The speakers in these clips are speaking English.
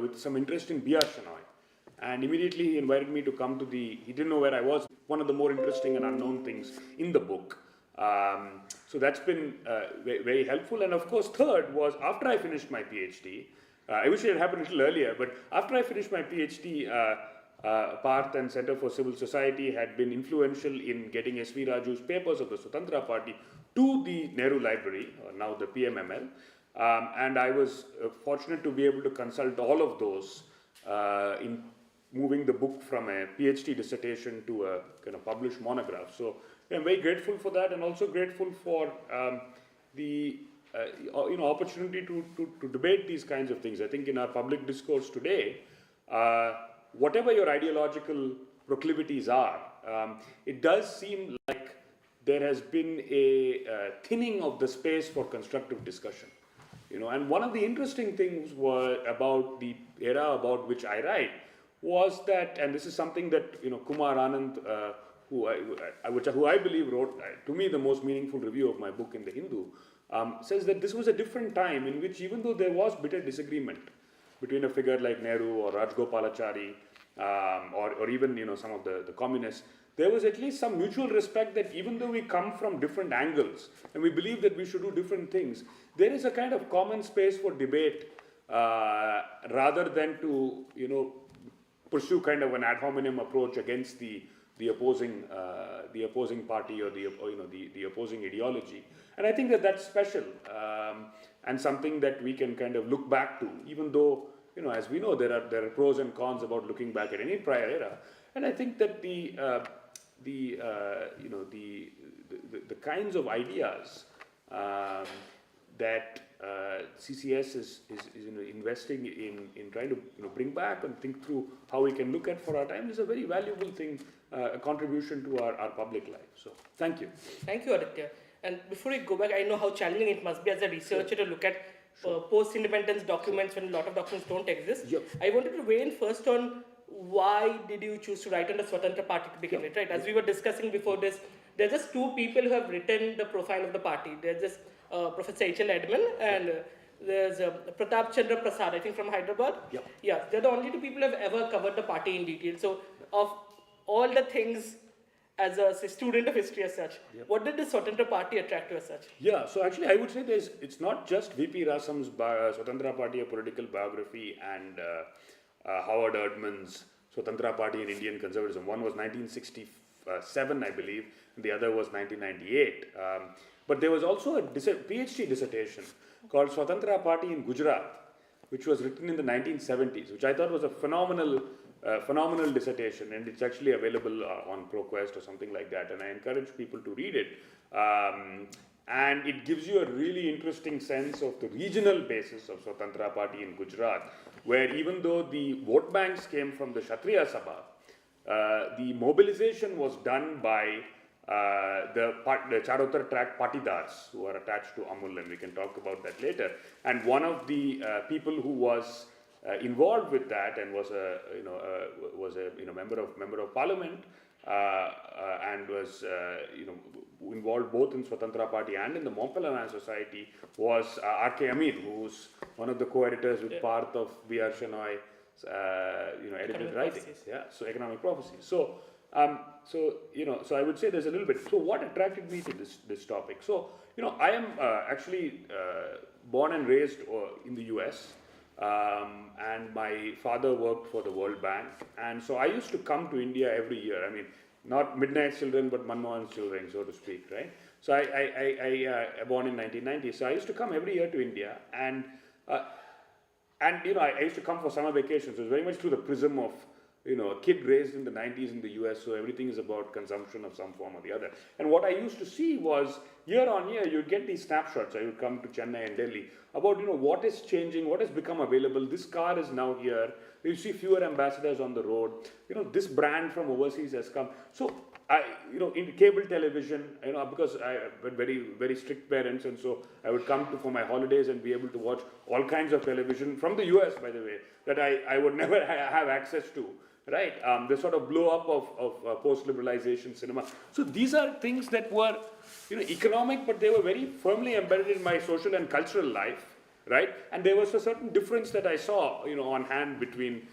with some interest in B.R. Shenoy. And immediately he invited me to come to he didn't know where I was, one of the more interesting and unknown things in the book. So that's been very helpful. And of course, third was after I finished my PhD, I wish it had happened a little earlier, but after I finished my PhD, Parth and Center for Civil Society had been influential in getting S.V. Raju's papers of the Swatantra Party to the Nehru Library, or now the PMML. And I was fortunate to be able to consult all of those in moving the book from a PhD dissertation to a kind of published monograph. So I'm very grateful for that, and also grateful for the opportunity to debate these kinds of things. I think in our public discourse today, whatever your ideological proclivities are, it does seem like there has been a thinning of the space for constructive discussion. And one of the interesting things about the era about which I write was that, and this is something that Kumar Anand, who I believe wrote, to me, the most meaningful review of my book in the Hindu, says that this was a different time in which, even though there was bitter disagreement between a figure like Nehru or Rajgopalachari, or even some of the communists, there was at least some mutual respect that even though we come from different angles and we believe that we should do different things, there is a kind of common space for debate rather than to pursue kind of an ad hominem approach against the opposing party or the opposing ideology. And I think that that's special and something that we can kind of look back to, even though as we know there are pros and cons about looking back at any prior era. And I think that the kinds of ideas that CCS is investing in trying to bring back and think through how we can look at for our time is a very valuable thing, a contribution to our public life. So thank you. Thank you, Aditya. And before we go back, I know how challenging it must be as a researcher to look at post-independence documents when a lot of documents don't exist. Yep. I wanted to weigh in first on why did you choose to write on the Swatantra Party to begin with, right? As we were discussing before this, there are just two people who have written the profile of the party. There's just Professor H.L. Edmund and there's Pratap Chandra Prasad, I think from Hyderabad. Yep. Yeah, they're the only two people who have ever covered the party in detail. So of all the things as a student of history as such, what did the Swatantra Party attract you as such? Yeah, so actually I would say it's not just V.P. Rasam's Swatantra Party, a political biography, and Howard Erdman's Swatantra Party in Indian Conservatism. One was 1967, I believe, and the other was 1998. But there was also a PhD dissertation called Swatantra Party in Gujarat, which was written in the 1970s, which I thought was a phenomenal dissertation, and it's actually available on ProQuest or something like that, and I encourage people to read it. And it gives you a really interesting sense of the regional basis of Swatantra Party in Gujarat, where even though the vote banks came from the Kshatriya Sabha, the mobilization was done by the Charotar track Patidars who are attached to Amul, and we can talk about that later. And one of the people who was involved with that and was a member of parliament and was involved both in Swatantra Party and in the Montpellier Society was R.K. Amin, who's one of the co-editors with Parth of B.R. Shenoy's edited writings. Yeah, so economic prophecy. So I would say there's a little bit. So what attracted me to this topic? So I am actually born and raised in the U.S. And my father worked for the World Bank, and so I used to come to India every year. I mean, not Midnight Children, but Manmohan's children, so to speak, right? So I born in 1990, so I used to come every year to India, and I used to come for summer vacations. So it was very much through the prism of a kid raised in the 90s in the US, so everything is about consumption of some form or the other. And what I used to see was, year on year, you'd get these snapshots. I would come to Chennai and Delhi about, what is changing, what has become available. This car is now here. You see fewer ambassadors on the road. This brand from overseas has come. So, in cable television, because I had very, very strict parents, and so I would come for my holidays and be able to watch all kinds of television from the US, by the way, that I would never have access to. Right, the sort of blow up of post-liberalization cinema. So these are things that were, economic, but they were very firmly embedded in my social and cultural life. right? And there was a certain difference that I saw, on hand between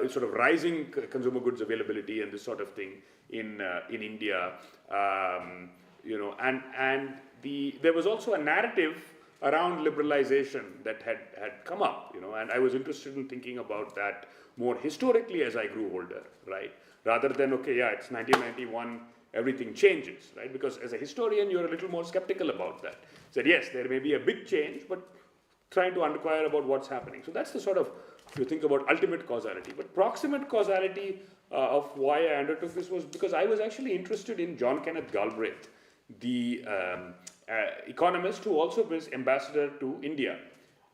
sort of rising consumer goods availability and this sort of thing in India, and there was also a narrative around liberalization that had come up, and I was interested in thinking about that more historically as I grew older, right? Rather than, okay, yeah, it's 1991, everything changes, right? Because as a historian, you're a little more skeptical about that. Said, yes, there may be a big change, but trying to inquire about what's happening. So that's the sort of, if you think about ultimate causality. But proximate causality of why I undertook this was because I was actually interested in John Kenneth Galbraith, the economist who also was ambassador to India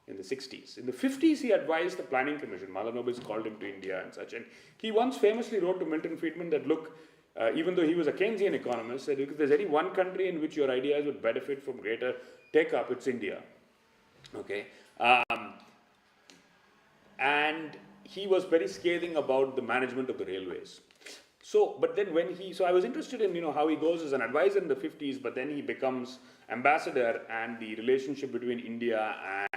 in the 60s. In the 50s, he advised the Planning Commission. Mahalanobis called him to India and such. And he once famously wrote to Milton Friedman that, look, even though he was a Keynesian economist, said, if there's any one country in which your ideas would benefit from greater take-up, it's India. Okay? And he was very scathing about the management of the railways. So, but then so I was interested in, how he goes as an advisor in the 50s, but then he becomes ambassador, and the relationship between India and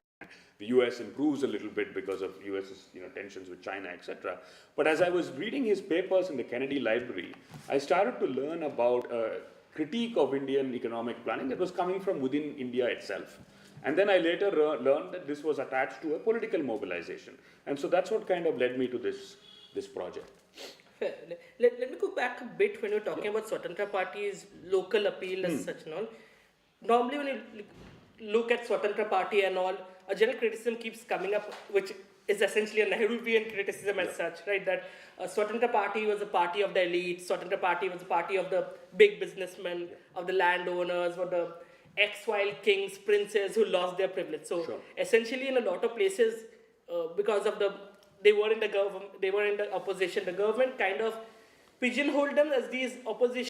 the US improves a little bit because of US's, tensions with China, etc. But as I was reading his papers in the Kennedy Library, I started to learn about a critique of Indian economic planning that was coming from within India itself. And then I later learned that this was attached to a political mobilization. And so that's what kind of led me to this project. Fair. Let me go back a bit when you're talking about Swatantra Party's local appeal as such and all. Normally when you look at Swatantra Party and all, a general criticism keeps coming up, which is essentially a Nehruvian criticism as such, right? That Swatantra Party was a party of the elite, Swatantra Party was a party of the big businessmen, of the landowners, or the ex-wild kings, princes who lost their privilege. So essentially in a lot of places, because of they were in the government, they were in the opposition, the government kind of pigeonholed them as these opposition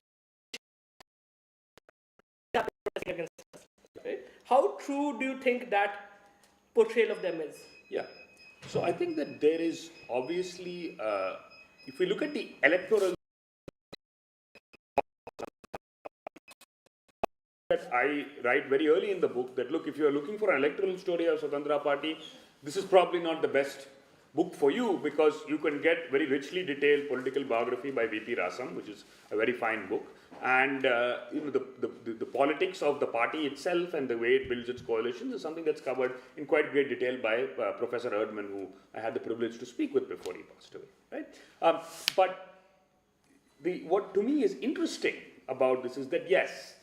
against us. Right? How true do you think that portrayal of them is? Yeah. So I think that there is obviously, if we look at the electoral that I write very early in the book, that look, if you're looking for an electoral story of Swatantra Party, this is probably not the best book for you, because you can get very richly detailed political biography by V.P. Rasam, which is a very fine book, and the politics of the party itself and the way it builds its coalitions is something that's covered in quite great detail by Professor Erdman, who I had the privilege to speak with before he passed away. Right? But what to me is interesting about this is that yes,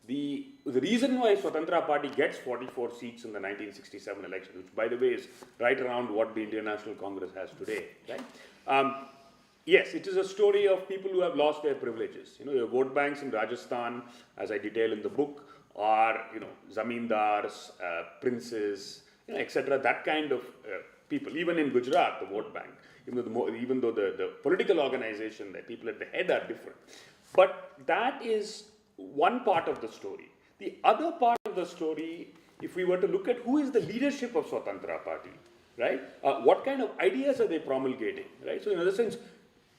the reason why Swatantra Party gets 44 seats in the 1967 election, which by the way is right around what the Indian National Congress has today, right? Yes, it is a story of people who have lost their privileges. Your vote banks in Rajasthan, as I detail in the book, are zamindars, princes, etc. That kind of people. Even in Gujarat, the vote bank, even though the political organization, the people at the head are different. But that is one part of the story. The other part of the story, if we were to look at who is the leadership of Swatantra Party, right? What kind of ideas are they promulgating, right? So in other sense,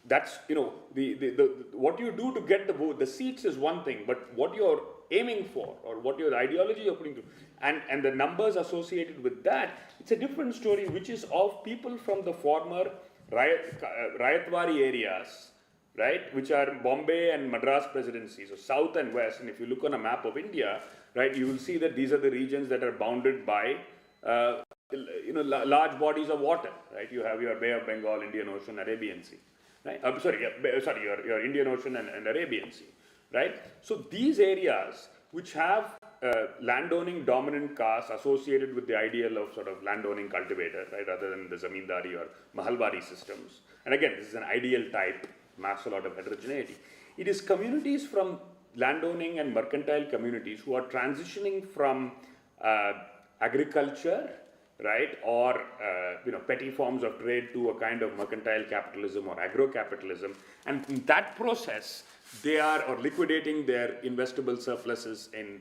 that's, what you do to get the vote, the seats is one thing, but what you're aiming for, or what your ideology you're putting to, and the numbers associated with that, it's a different story, which is of people from the former Rayatwari areas, right, which are Bombay and Madras presidencies, so south and west. And if you look on a map of India, right, you will see that these are the regions that are bounded by, large bodies of water, right? You have your Bay of Bengal, Indian Ocean, Arabian Sea, right? Your Indian Ocean and Arabian Sea, right? So these areas which have landowning dominant castes associated with the ideal of sort of landowning cultivator, right, rather than the zamindari or mahalwari systems. And again, this is an ideal type, maps a lot of heterogeneity. It is communities from landowning and mercantile communities who are transitioning from agriculture, right, or petty forms of trade to a kind of mercantile capitalism or agro-capitalism, and in that process they are liquidating their investable surpluses and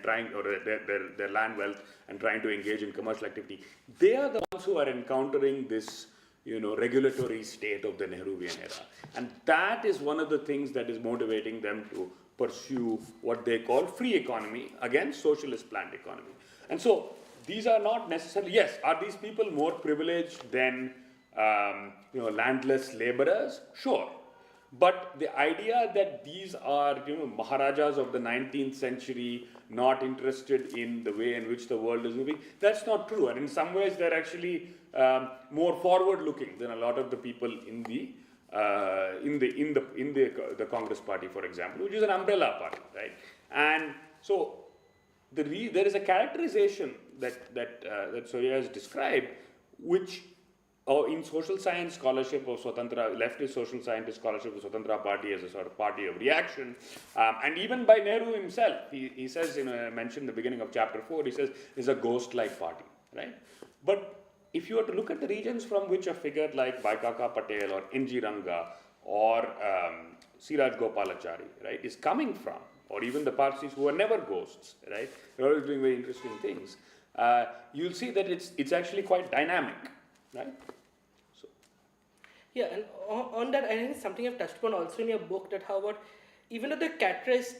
trying, or their land wealth, and trying to engage in commercial activity. They are the ones who are encountering this regulatory state of the Nehruvian era. And that is one of the things that is motivating them to pursue what they call free economy against socialist planned economy. And so these are not necessarily, yes, are these people more privileged than landless laborers? Sure. But the idea that these are, Maharajas of the 19th century, not interested in the way in which the world is moving, that's not true. And in some ways, they're actually more forward-looking than a lot of the people in the Congress Party, for example, which is an umbrella party, right? And so there is a characterization that Surya has described, which in social science scholarship of Swatantra, leftist social scientist scholarship of Swatantra Party as a sort of party of reaction, and even by Nehru himself, he says, I mentioned the beginning of chapter 4, he says, is a ghost-like party, right? But if you were to look at the regions from which a figure like Baikaka Patel or N.G. Ranga or Siraj Gopalachari, right, is coming from, or even the Parsis who are never ghosts, right, they're always doing very interesting things, you'll see that it's actually quite dynamic, right? So. Yeah, and on that, I think something I've touched upon also in your book, that how about, even though they're characterized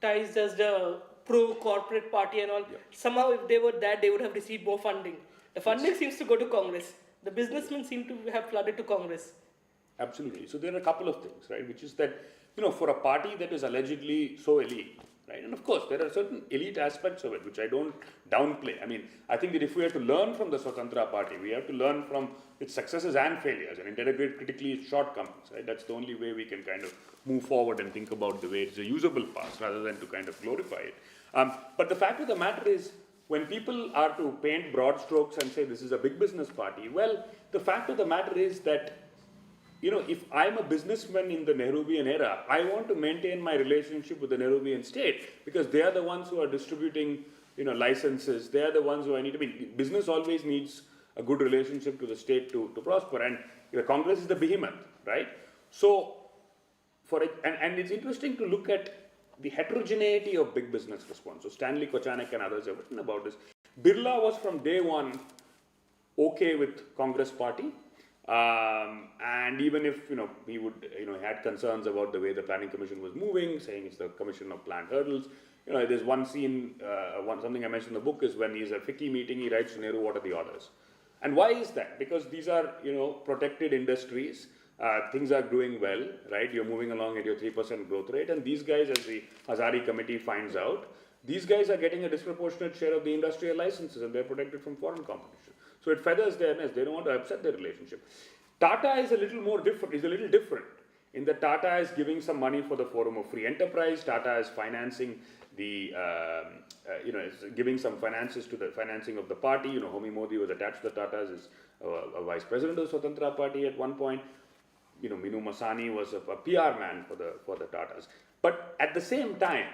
as the pro-corporate party and all, somehow if they were that, they would have received more funding. The funding seems to go to Congress. The businessmen seem to have flooded to Congress. Absolutely. So there are a couple of things, right, which is that, for a party that is allegedly so elite, right, and of course there are certain elite aspects of it which I don't downplay. I mean, I think that if we have to learn from the Swatantra Party, we have to learn from its successes and failures and integrate critically its shortcomings, right? That's the only way we can kind of move forward and think about the way it's a usable past rather than to kind of glorify it. But the fact of the matter is, when people are to paint broad strokes and say this is a big business party, well, the fact of the matter is that, if I'm a businessman in the Nehruvian era, I want to maintain my relationship with the Nehruvian state because they are the ones who are distributing, licenses. They are the ones who I need to be. Business always needs a good relationship to the state to prosper, and the Congress is the behemoth, right? So, and it's interesting to look at the heterogeneity of big business response. So Stanley Kochanek and others have written about this. Birla was from day one okay with Congress Party. And even if, he would, had concerns about the way the Planning Commission was moving, saying it's the Commission of Planned Hurdles. There's one scene, something I mentioned in the book is when he's at FICCI meeting, he writes to Nehru, what are the orders? And why is that? Because these are, protected industries. Things are doing well, right? You're moving along at your 3% growth rate. And these guys, as the Hazari committee finds out, these guys are getting a disproportionate share of the industrial licenses and they're protected from foreign competition. So it feathers their nest. They don't want to upset their relationship. Tata is a little more different, in that Tata is giving some money for the Forum of Free Enterprise. Tata is financing the, is giving some finances to the financing of the party. Homi Modi was attached to the Tatas as a vice president of the Swatantra Party at one point. Minu Masani was a PR man for the Tatas. But at the same time,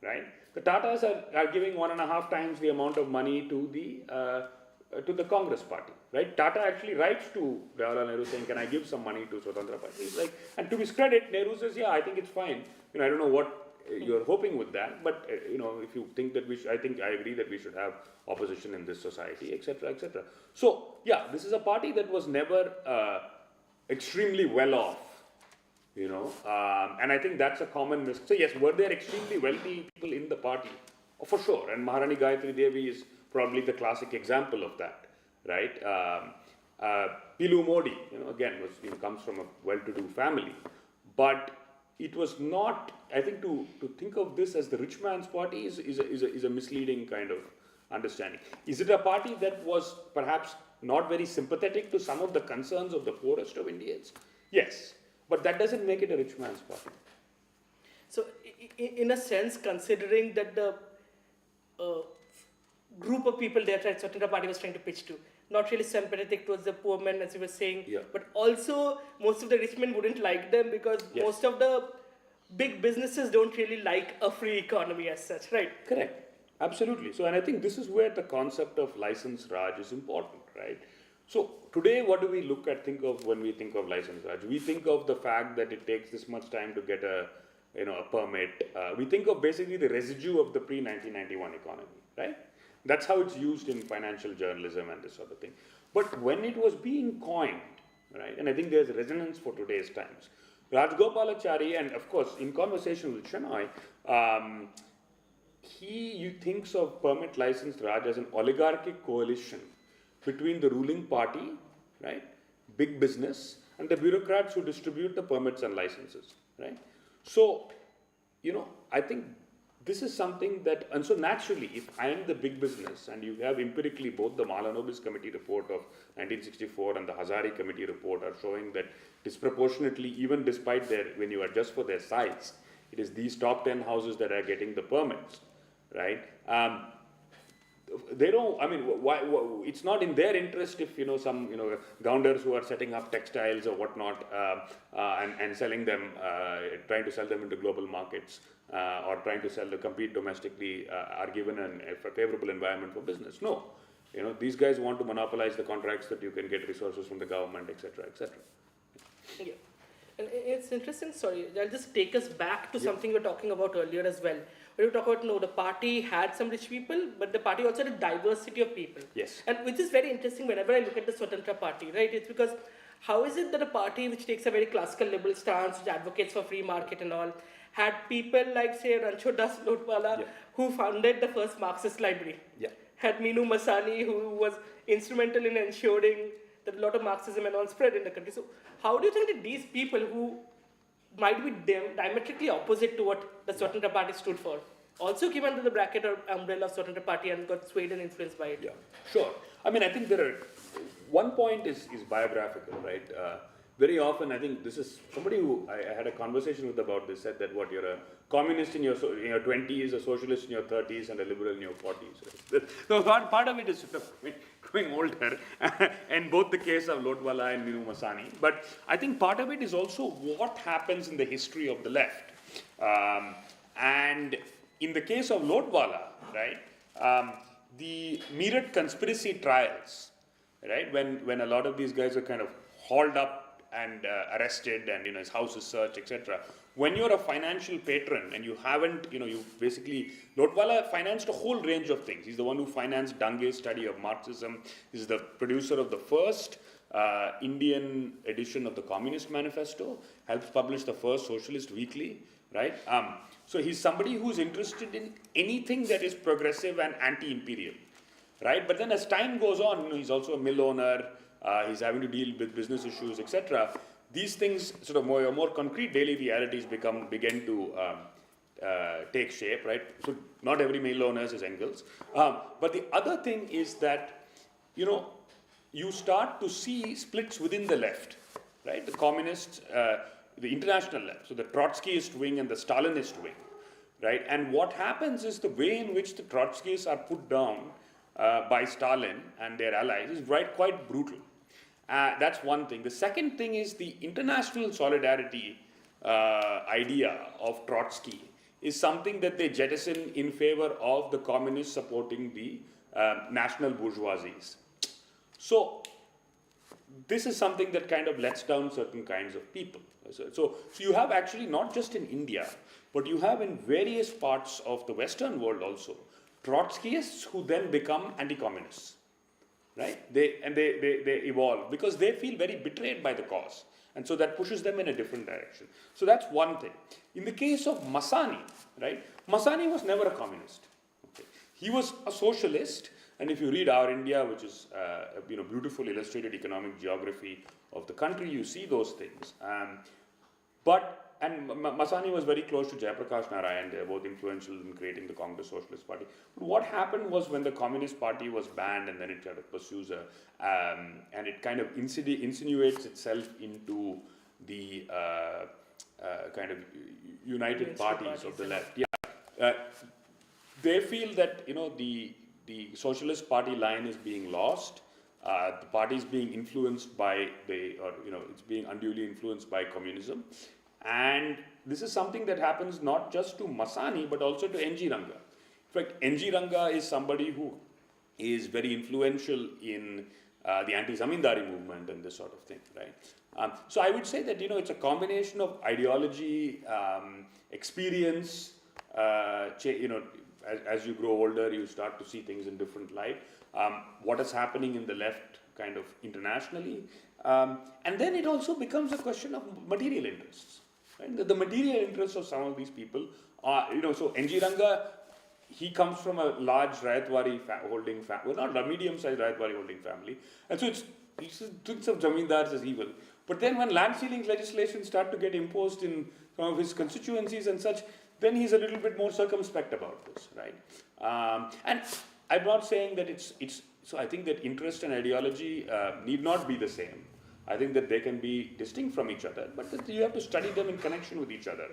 right, the Tatas are giving 1.5 times the amount of money to the Congress Party, right? Tata actually writes to Jawaharlal Nehru saying, can I give some money to Swatantra Party? He's like, and to his credit, Nehru says, yeah, I think it's fine. I don't know what you're hoping with that, but if you think that I agree that we should have opposition in this society, etc., etc. So, yeah, this is a party that was never extremely well off, and I think that's a common risk. So, yes, were there extremely wealthy people in the party? Oh, for sure, and Maharani Gayatri Devi is probably the classic example of that, right? Pilu Modi, again, comes from a well-to-do family, but it was not. I think to think of this as the rich man's party is a misleading kind of understanding. Is it a party that was perhaps not very sympathetic to some of the concerns of the poorest of Indians? Yes, but that doesn't make it a rich man's party. So, in a sense, considering that the group of people there that Swatantra Party was trying to pitch to, not really sympathetic towards the poor men, as you were saying, but also most of the rich men wouldn't like them because most of the big businesses don't really like a free economy as such, right? Correct. Absolutely. So, and I think this is where the concept of license Raj is important, right? So, today what do we think of when we think of license Raj? We think of the fact that it takes this much time to get a permit. We think of basically the residue of the pre-1991 economy, right? That's how it's used in financial journalism and this sort of thing. But when it was being coined, right, and I think there's resonance for today's times, Rajgopalachari, and of course in conversation with Shenoy, he thinks of permit license Raj as an oligarchic coalition between the ruling party, right, big business, and the bureaucrats who distribute the permits and licenses, right? So, I think this is something that, and so naturally, if I am the big business, and you have empirically both the Mahalanobis Committee report of 1964 and the Hazari Committee report are showing that disproportionately, even despite when you adjust for their size, it is these top 10 houses that are getting the permits, right? They don't, why, it's not in their interest if, some, gounders who are setting up textiles or whatnot and selling them, trying to sell them into global markets or trying to compete domestically are given a favorable environment for business. No. These guys want to monopolize the contracts that you can get resources from the government, etc., etc. Yeah. And it's interesting, sorry, I'll just take us back to something we were talking about earlier as well. When we talk about, the party had some rich people, but the party also had a diversity of people. Yes. And which is very interesting whenever I look at the Swatantra Party, right? It's because how is it that a party which takes a very classical liberal stance, which advocates for free market and all, had people like, say, Rancho Das Lotwala, who founded the first Marxist library, had Minu Masani, who was instrumental in ensuring that a lot of Marxism and all spread in the country. So how do you think that these people who might be diametrically opposite to what the Swatantra Party stood for, also came under the bracket or umbrella of Swatantra Party and got swayed and influenced by it? Yeah, sure. I think there are, one point is biographical, right? Very often, I think this is somebody who I had a conversation with about this, said that you're a communist in your 20s, a socialist in your 30s, and a liberal in your 40s. So part of it is sort of growing older, in both the case of Lotwala and Minu Masani. But I think part of it is also what happens in the history of the left. And in the case of Lotwala, right, the Meerut conspiracy trials, right, when a lot of these guys are kind of hauled up and arrested and his house is searched, etc. When you're a financial patron and you haven't, you basically, Lotwala financed a whole range of things. He's the one who financed Dange's study of Marxism. He's the producer of the first Indian edition of the Communist Manifesto, helps publish the first Socialist Weekly, right? So he's somebody who's interested in anything that is progressive and anti-imperial, right? But then as time goes on, he's also a mill owner, he's having to deal with business issues, etc. These things, sort of more concrete daily realities begin to take shape, right? So not every mill owner is Engels. But the other thing is that, you start to see splits within the left, right? The communists, the international left, so the Trotskyist wing and the Stalinist wing, right? And what happens is the way in which the Trotskyists are put down by Stalin and their allies is quite brutal. That's one thing. The second thing is the international solidarity idea of Trotsky is something that they jettison in favor of the communists supporting the national bourgeoisies. So this is something that kind of lets down certain kinds of people. So you have actually not just in India, but you have in various parts of the Western world also, Trotskyists who then become anti-communists. Right? They evolve because they feel very betrayed by the cause. And so that pushes them in a different direction. So that's one thing. In the case of Masani, right? Masani was never a communist. Okay? He was a socialist. And if you read Our India, which is a beautiful illustrated economic geography of the country, you see those things. And Masani was very close to Jayaprakash Narayan. They were both influential in creating the Congress Socialist Party. But what happened was when the Communist Party was banned and then it kind of pursues and it kind of insinuates itself into the kind of united parties of the left. Yeah, they feel that the Socialist Party line is being lost. The party is being influenced by it's being unduly influenced by communism. And this is something that happens not just to Masani, but also to N.G. Ranga. In fact, N.G. Ranga is somebody who is very influential in the anti-zamindari movement and this sort of thing, right? So I would say that, it's a combination of ideology, experience, as you grow older, you start to see things in different light. What is happening in the left kind of internationally. And then it also becomes a question of material interests. Right? The material interests of some of these people are, so N.G. Ranga, he comes from a large Rayatwari holding family, well, not a medium-sized Rayatwari holding family, and so he thinks of zamindars as evil. But then when land sealing legislation start to get imposed in some of his constituencies and such, then he's a little bit more circumspect about this, right? And I'm not saying that so I think that interest and ideology need not be the same. I think that they can be distinct from each other, but that you have to study them in connection with each other.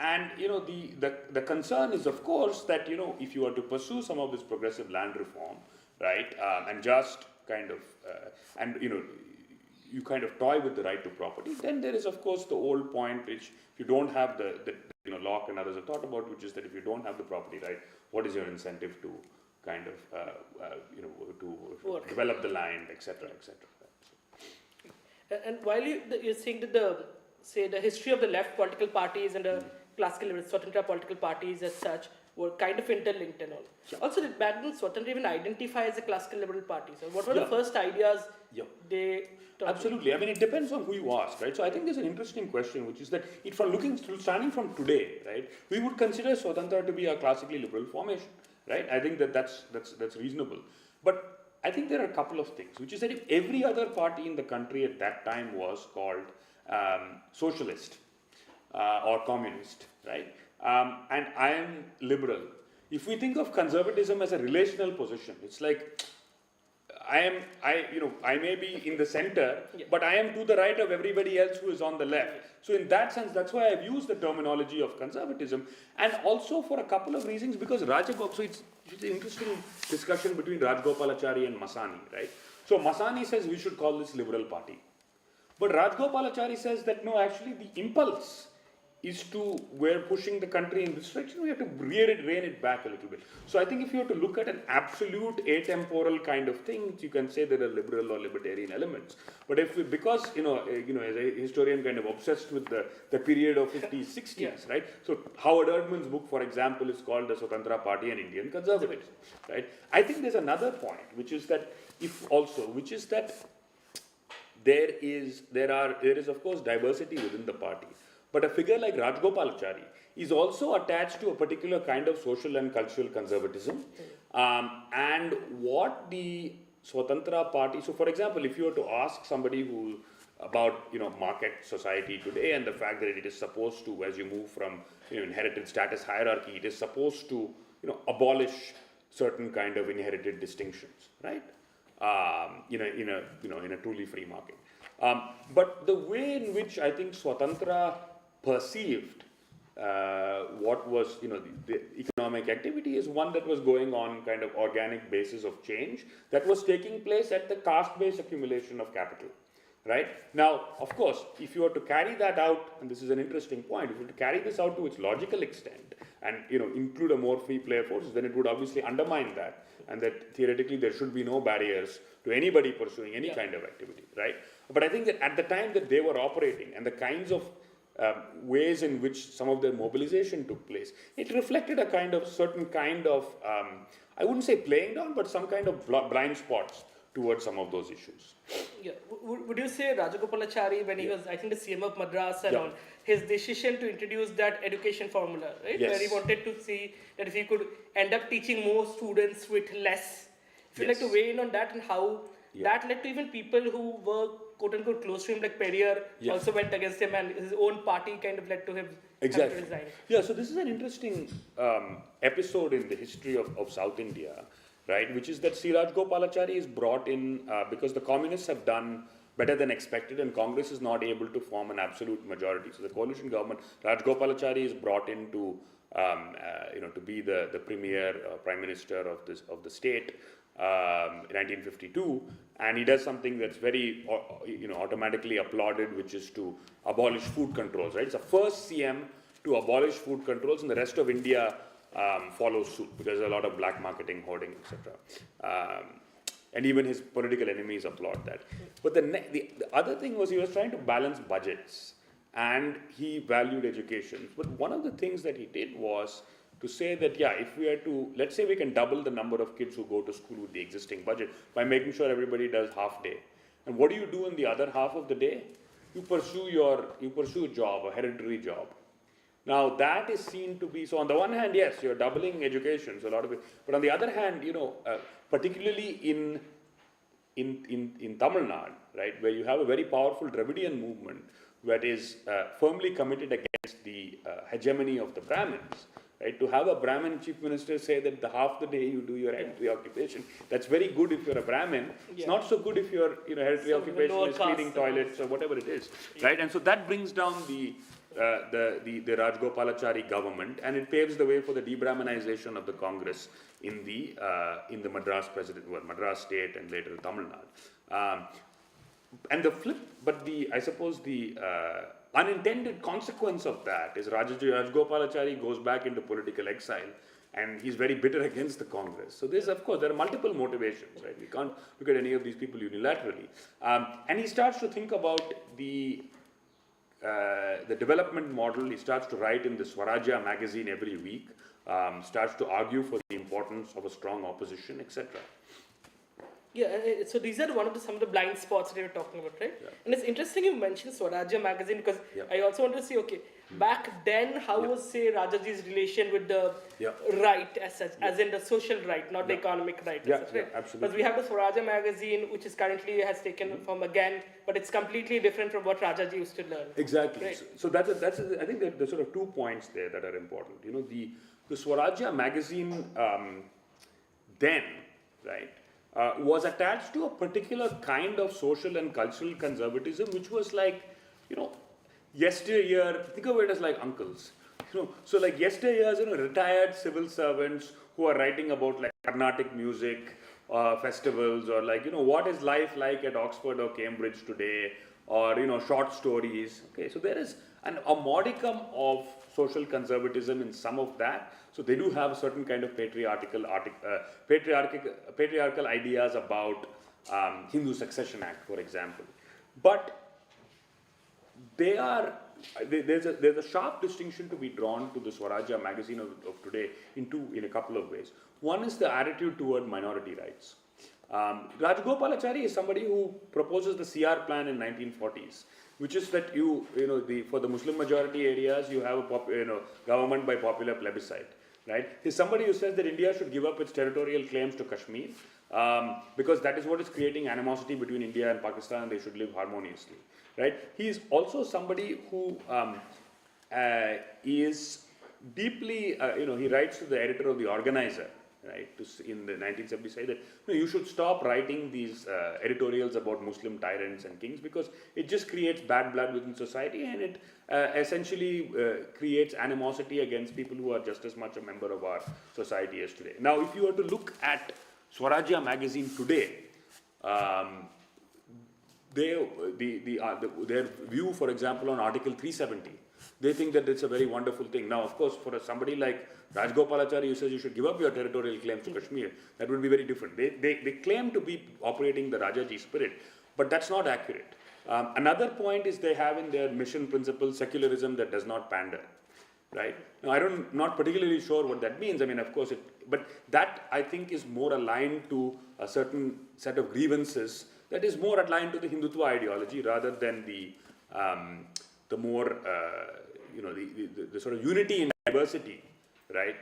And the concern is, of course, that if you were to pursue some of this progressive land reform, right, and just kind of you kind of toy with the right to property, then there is, of course, the old point which if you don't have the Locke and others have thought about, which is that if you don't have the property right, what is your incentive to kind of to develop the land, etc., etc. And while you're saying that the history of the left political parties and the classical Swatantra political parties as such were kind of interlinked and all. Yeah. Also, did back then Swatantra even identify as a classical liberal party? So what were the first ideas they taught? Absolutely. I mean, it depends on who you ask, right? So I think there's an interesting question, which is that standing from today, right, we would consider Swatantra to be a classically liberal formation, right? I think that's reasonable. But I think there are a couple of things, which is that if every other party in the country at that time was called socialist or communist, right? And I am liberal. If we think of conservatism as a relational position, it's like I may be in the center, but I am to the right of everybody else who is on the left. So in that sense, that's why I've used the terminology of conservatism, and also for a couple of reasons, because so it's an interesting discussion between Rajgopalachari and Masani, right? So Masani says we should call this liberal party. But Rajgopalachari says that no, actually the impulse is we're pushing the country in this direction, we have to rein it back a little bit. So I think if you have to look at an absolute atemporal kind of thing, you can say there are liberal or libertarian elements. But because as a historian kind of obsessed with the period of 50s, 60s, right? So Howard Erdman's book, for example, is called The Swatantra Party and Indian Conservatism, right? I think there's another point, which is that there is of course diversity within the party. But a figure like Rajgopalachari is also attached to a particular kind of social and cultural conservatism. And what the Swatantra Party, so for example, if you were to ask somebody about market society today and the fact that it is supposed to, as you move from inherited status hierarchy, it is supposed to abolish certain kind of inherited distinctions, right? In a truly free market. But the way in which I think Swatantra perceived what was the economic activity is one that was going on kind of organic basis of change that was taking place at the caste-based accumulation of capital, right? Now, of course, if you were to carry that out, and this is an interesting point, if you were to carry this out to its logical extent and include a more free player forces, then it would obviously undermine that, and that theoretically there should be no barriers to anybody pursuing any kind of activity, right? But I think that at the time that they were operating and the kinds of ways in which some of their mobilization took place, it reflected a certain kind of, I wouldn't say playing down, but some kind of blind spots towards some of those issues. Yeah. Would you say Rajagopalachari, when he was, I think, the CM of Madras and all, his decision to introduce that education formula, right? Yes. Where he wanted to see that if he could end up teaching more students with less. If you'd like to weigh in on that and how that led to even people who were quote-unquote close to him, like Periyar, also went against him, and his own party kind of led to him having to resign. Yeah, so this is an interesting episode in the history of South India, right, which is that Siraj Gopalachari is brought in because the communists have done better than expected and Congress is not able to form an absolute majority. So the coalition government, Raj Gopalachari is brought in to be the premier prime minister of the state in 1952, and he does something that's very automatically applauded, which is to abolish food controls, right? It's the first CM to abolish food controls, and the rest of India follows suit because there's a lot of black marketing, hoarding, etc. And even his political enemies applaud that. But the other thing was he was trying to balance budgets, and he valued education. But one of the things that he did was to say that, if we are to, let's say we can double the number of kids who go to school with the existing budget by making sure everybody does half day. And what do you do in the other half of the day? You pursue a job, a hereditary job, Now that is seen to be, so on the one hand, yes, you're doubling education, so a lot of it, but on the other hand, particularly in Tamil Nadu, right, where you have a very powerful Dravidian movement that is firmly committed against the hegemony of the Brahmins, right, to have a Brahmin chief minister say that half the day you do your hereditary occupation, that's very good if you're a Brahmin. It's not so good if your hereditary occupation is cleaning toilets or whatever it is, right? And so that brings down the Rajgopalachari government, and it paves the way for the de-Brahmanization of the Congress in the Madras Madras state and later Tamil Nadu. And the flip, but I suppose the unintended consequence of that is Rajgopalachari goes back into political exile, and he's very bitter against the Congress. So of course, there are multiple motivations, right? We can't look at any of these people unilaterally. And he starts to think about the development model. He starts to write in the Swarajya magazine every week, starts to argue for the importance of a strong opposition, etc. Yeah, so these are some of the blind spots that you were talking about, right? Yeah. And it's interesting you mentioned Swarajya magazine, because I also want to see, back then, how was, say, Rajaji's relation with the right as such, as in the social right, not the economic right as such, right? Absolutely. Because we have the Swarajya magazine, which is currently has taken from again, but it's completely different from what Rajaji used to learn. Exactly. Right? So that's I think that there's sort of 2 points there that are important. The Swarajya magazine then, right, was attached to a particular kind of social and cultural conservatism, which was like, yesteryear, think of it as like uncles. So like yesteryear's, retired civil servants who are writing about like Carnatic music, festivals, or like, what is life like at Oxford or Cambridge today, or, short stories. Okay, so there is a modicum of social conservatism in some of that. So they do have a certain kind of patriarchal ideas about Hindu Succession Act, for example. But there's a sharp distinction to be drawn to the Swarajya magazine of today in a couple of ways. One is the attitude toward minority rights. Rajgopalachari is somebody who proposes the CR plan in 1940s, which is that for the Muslim majority areas you have a government by popular plebiscite, right? He's somebody who says that India should give up its territorial claims to Kashmir because that is what is creating animosity between India and Pakistan, and they should live harmoniously, right? He is also somebody who is deeply, he writes to the editor of The Organizer, right, in the 1970s, say that you should stop writing these editorials about Muslim tyrants and kings, because it just creates bad blood within society, and it essentially creates animosity against people who are just as much a member of our society as today. Now, if you were to look at Swarajya magazine today, their view, for example, on Article 370, they think that it's a very wonderful thing. Now, of course, for somebody like Rajgopalachari who says you should give up your territorial claims to Kashmir, that would be very different. They claim to be operating the Rajaji spirit, but that's not accurate. Another point is they have in their mission principle secularism that does not pander, right? Now, I'm not particularly sure what that means. I mean, of course, but that I think is more aligned to a certain set of grievances that is more aligned to the Hindutva ideology rather than the more, the sort of unity in diversity, right?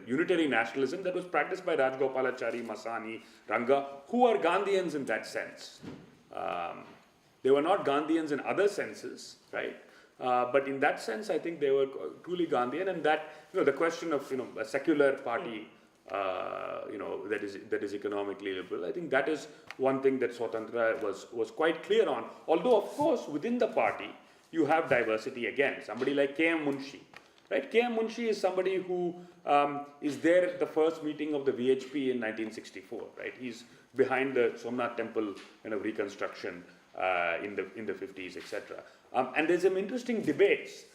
Unitary nationalism that was practiced by Rajgopalachari, Masani, Ranga, who are Gandhians in that sense. They were not Gandhians in other senses, right? But in that sense, I think they were truly Gandhian, and that, the question of, a secular party, that is economically liberal. I think that is one thing that Swatantra was quite clear on. Although, of course, within the party, you have diversity again. Somebody like K.M. Munshi, right? K.M. Munshi is somebody who is there at the first meeting of the VHP in 1964, right? He's behind the Somnath temple reconstruction in the 50s, etc. And there's some interesting debates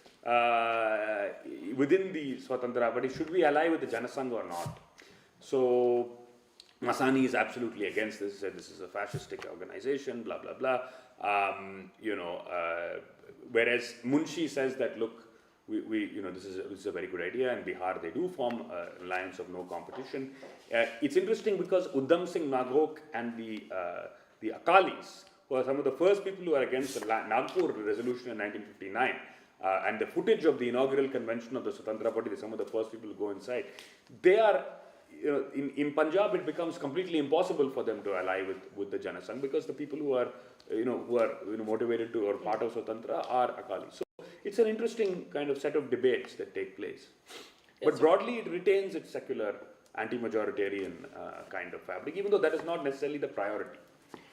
within the Swatantra Party. Should we ally with the Janasangh or not? So Masani is absolutely against this. Said this is a fascistic organization, blah blah blah. Whereas Munshi says that look, this is a very good idea. In Bihar, they do form an alliance of no competition. It's interesting because Uddam Singh Naghok and the Akalis were some of the first people who were against the Nagpur resolution in 1959. and the footage of the inaugural convention of the Swatantra Party, they're some of the first people to go inside. They are, in Punjab, it becomes completely impossible for them to ally with the Janasangh because the people who are, motivated to or part of Swatantra are Akali. So it's an interesting kind of set of debates that take place. But broadly, it retains its secular, anti-majoritarian kind of fabric, even though that is not necessarily the priority.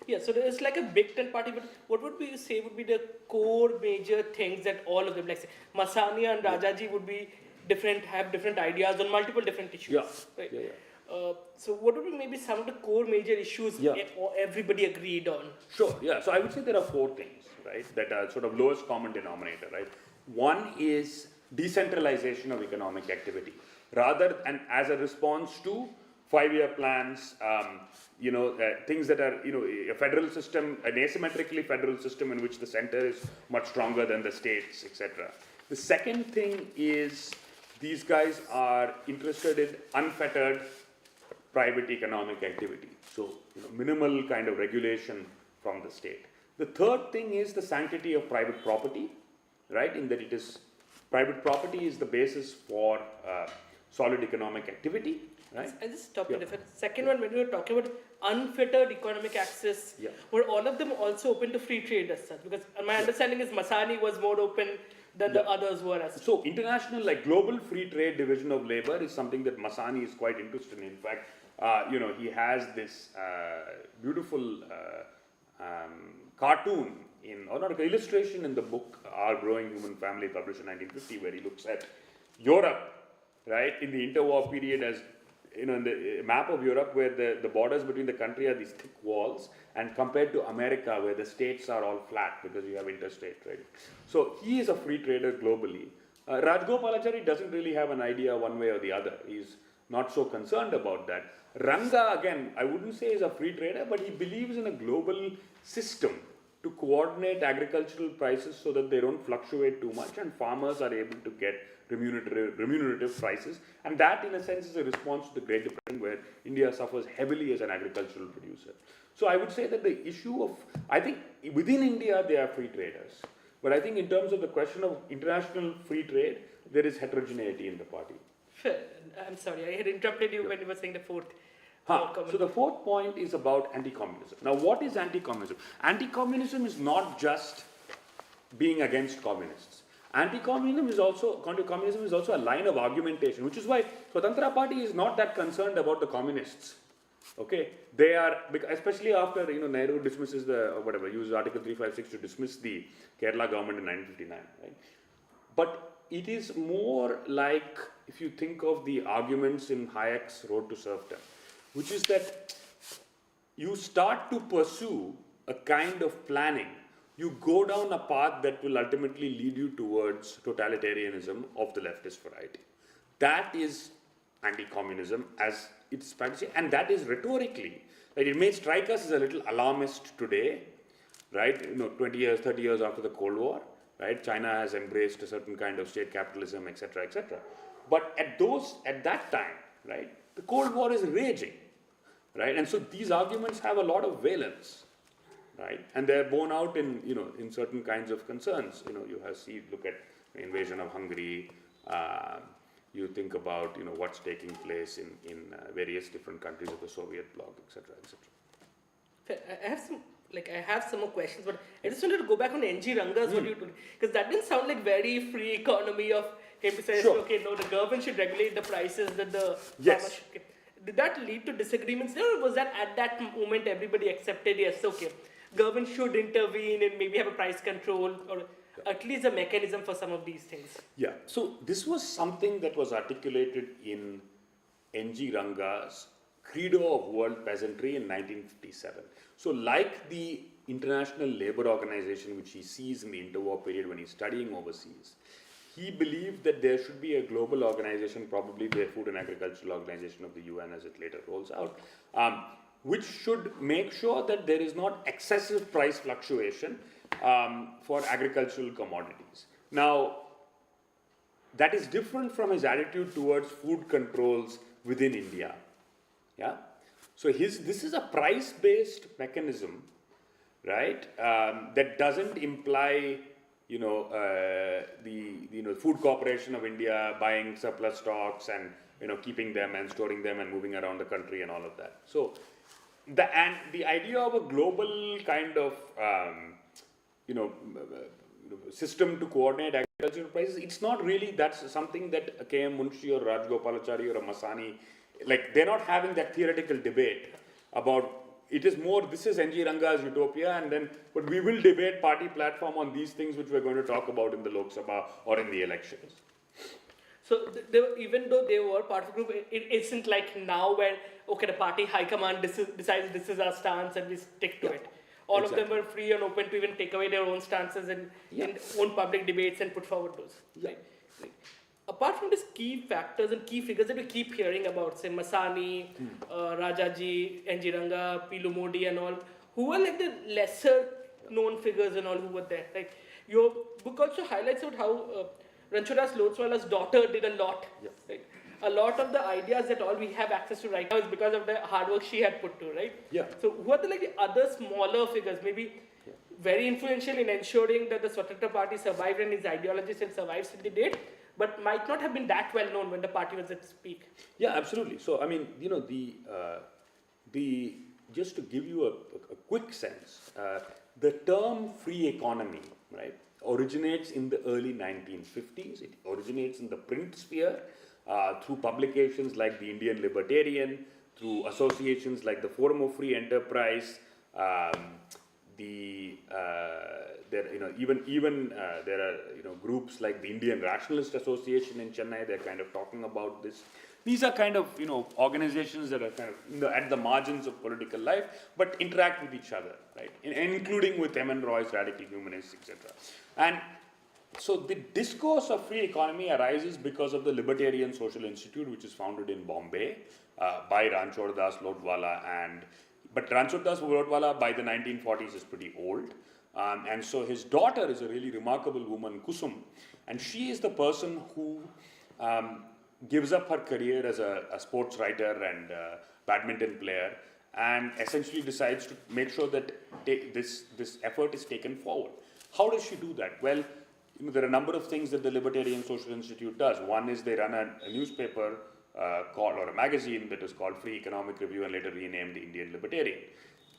Yeah, so there's like a big tent party, but what would you say would be the core major things that all of them, like say, Masania and Rajaji would be different, have different ideas on multiple different issues. Yeah. Right? Yeah. So what would be maybe some of the core major issues everybody agreed on? Sure, yeah. So I would say there are 4 things, right, that are sort of lowest common denominator, right? One is decentralization of economic activity, and as a response to 5-year plans, things that are, a federal system, an asymmetrically federal system in which the center is much stronger than the states, etc. The second thing is these guys are interested in unfettered private economic activity. So, minimal kind of regulation from the state. The third thing is the sanctity of private property, right, in that private property is the basis for solid economic activity, right? I just stopped it. Second one, when we were talking about unfettered economic access, were all of them also open to free trade as such? Because my understanding is Masani was more open than the others were as such. So international, like global free trade division of labor is something that Masani is quite interested in. In fact, he has this beautiful cartoon illustration in the book Our Growing Human Family, published in 1950, where he looks at Europe, right, in the interwar period as, in the map of Europe where the borders between the country are these thick walls, and compared to America where the states are all flat because you have interstate trade. So he is a free trader globally. Rajgopalachari doesn't really have an idea one way or the other. He's not so concerned about that. Ranga, again, I wouldn't say is a free trader, but he believes in a global system to coordinate agricultural prices so that they don't fluctuate too much and farmers are able to get remunerative prices. And that, in a sense, is a response to the Great Depression, where India suffers heavily as an agricultural producer. So I would say that the issue of, I think within India they are free traders, but I think in terms of the question of international free trade, there is heterogeneity in the party. I'm sorry, I had interrupted you when you were saying the fourth. So the fourth point is about anti-communism. Now, what is anti-communism? Anti-communism is not just being against communists. Anti-communism is also a line of argumentation, which is why Swatantra Party is not that concerned about the communists. Okay, they are, especially after Nehru dismisses uses Article 356 to dismiss the Kerala government in 1959, right? But it is more like, if you think of the arguments in Hayek's Road to Serfdom, which is that you start to pursue a kind of planning. You go down a path that will ultimately lead you towards totalitarianism of the leftist variety. That is anti-communism as it's practiced, and that is rhetorically. Like, it may strike us as a little alarmist today, right? 20 years, 30 years after the Cold War, right? China has embraced a certain kind of state capitalism, etc., etc. But at that time, right, the Cold War is raging, right? And so these arguments have a lot of valence, right? And they're borne out in, in certain kinds of concerns. Look at the invasion of Hungary. You think about, what's taking place in various different countries of the Soviet bloc, etc., etc. I have some more questions, but I just wanted to go back on NG Rangas, what you told, because that didn't sound like very free economy of him to say, okay, no, the government should regulate the prices that the farmers should get. Did that lead to disagreements there, or was that at that moment everybody accepted, yes, okay, government should intervene and maybe have a price control, or at least a mechanism for some of these things? Yeah, so this was something that was articulated in NG Ranga's Credo of World Peasantry in 1957. So like the International Labour Organization, which he sees in the interwar period when he's studying overseas, he believed that there should be a global organization, probably the Food and Agricultural Organization of the UN as it later rolls out, which should make sure that there is not excessive price fluctuation for agricultural commodities. Now, that is different from his attitude towards food controls within India. Yeah? So this is a price-based mechanism, right, that doesn't imply, the Food Corporation of India buying surplus stocks and keeping them and storing them and moving around the country and all of that. So the idea of a global kind of system to coordinate agricultural prices, it's not really that's something that K.M. Munshi or Rajgopalachari or a Masani, like they're not having that theoretical debate about. It is more, this is N.G. Rangas Utopia, but we will debate party platform on these things which we're going to talk about in the Lok Sabha or in the elections. So even though they were part of the group, it isn't like now where, okay, the party high command decides this is our stance and we stick to it. All of them were free and open to even take away their own stances and own public debates and put forward those. Right. Apart from these key factors and key figures that we keep hearing about, say Masani, Rajaji, N.G. Ranga, Pilu Modi and all, who are like the lesser known figures and all who were there? Like your book also highlights out how Ranchodas Lotswala's daughter did a lot. Right? A lot of the ideas that all we have access to right now is because of the hard work she had put to, right? Yeah. So who are the other smaller figures, maybe very influential in ensuring that the Swatantra Party survived and its ideology still survives till the date, but might not have been that well known when the party was at its peak? Yeah, absolutely. So, I mean, just to give you a quick sense, the term free economy, right, originates in the early 1950s. It originates in the print sphere through publications like the Indian Libertarian, through associations like the Forum of Free Enterprise, there are groups like the Indian Rationalist Association in Chennai. They're kind of talking about this. These are kind of organizations that are kind of at the margins of political life, but interact with each other, right? Including with M.N. Roy's radical humanists, etc. And so the discourse of free economy arises because of the Libertarian Social Institute, which is founded in Bombay by Ranchod Das Lodwala. But Ranchod Das Lodwala by the 1940s is pretty old. And so his daughter is a really remarkable woman, Kusum. And she is the person who gives up her career as a sports writer and badminton player and essentially decides to make sure that this effort is taken forward. How does she do that? Well, there are a number of things that the Libertarian Social Institute does. One is they run a newspaper or a magazine that is called Free Economic Review and later renamed the Indian Libertarian.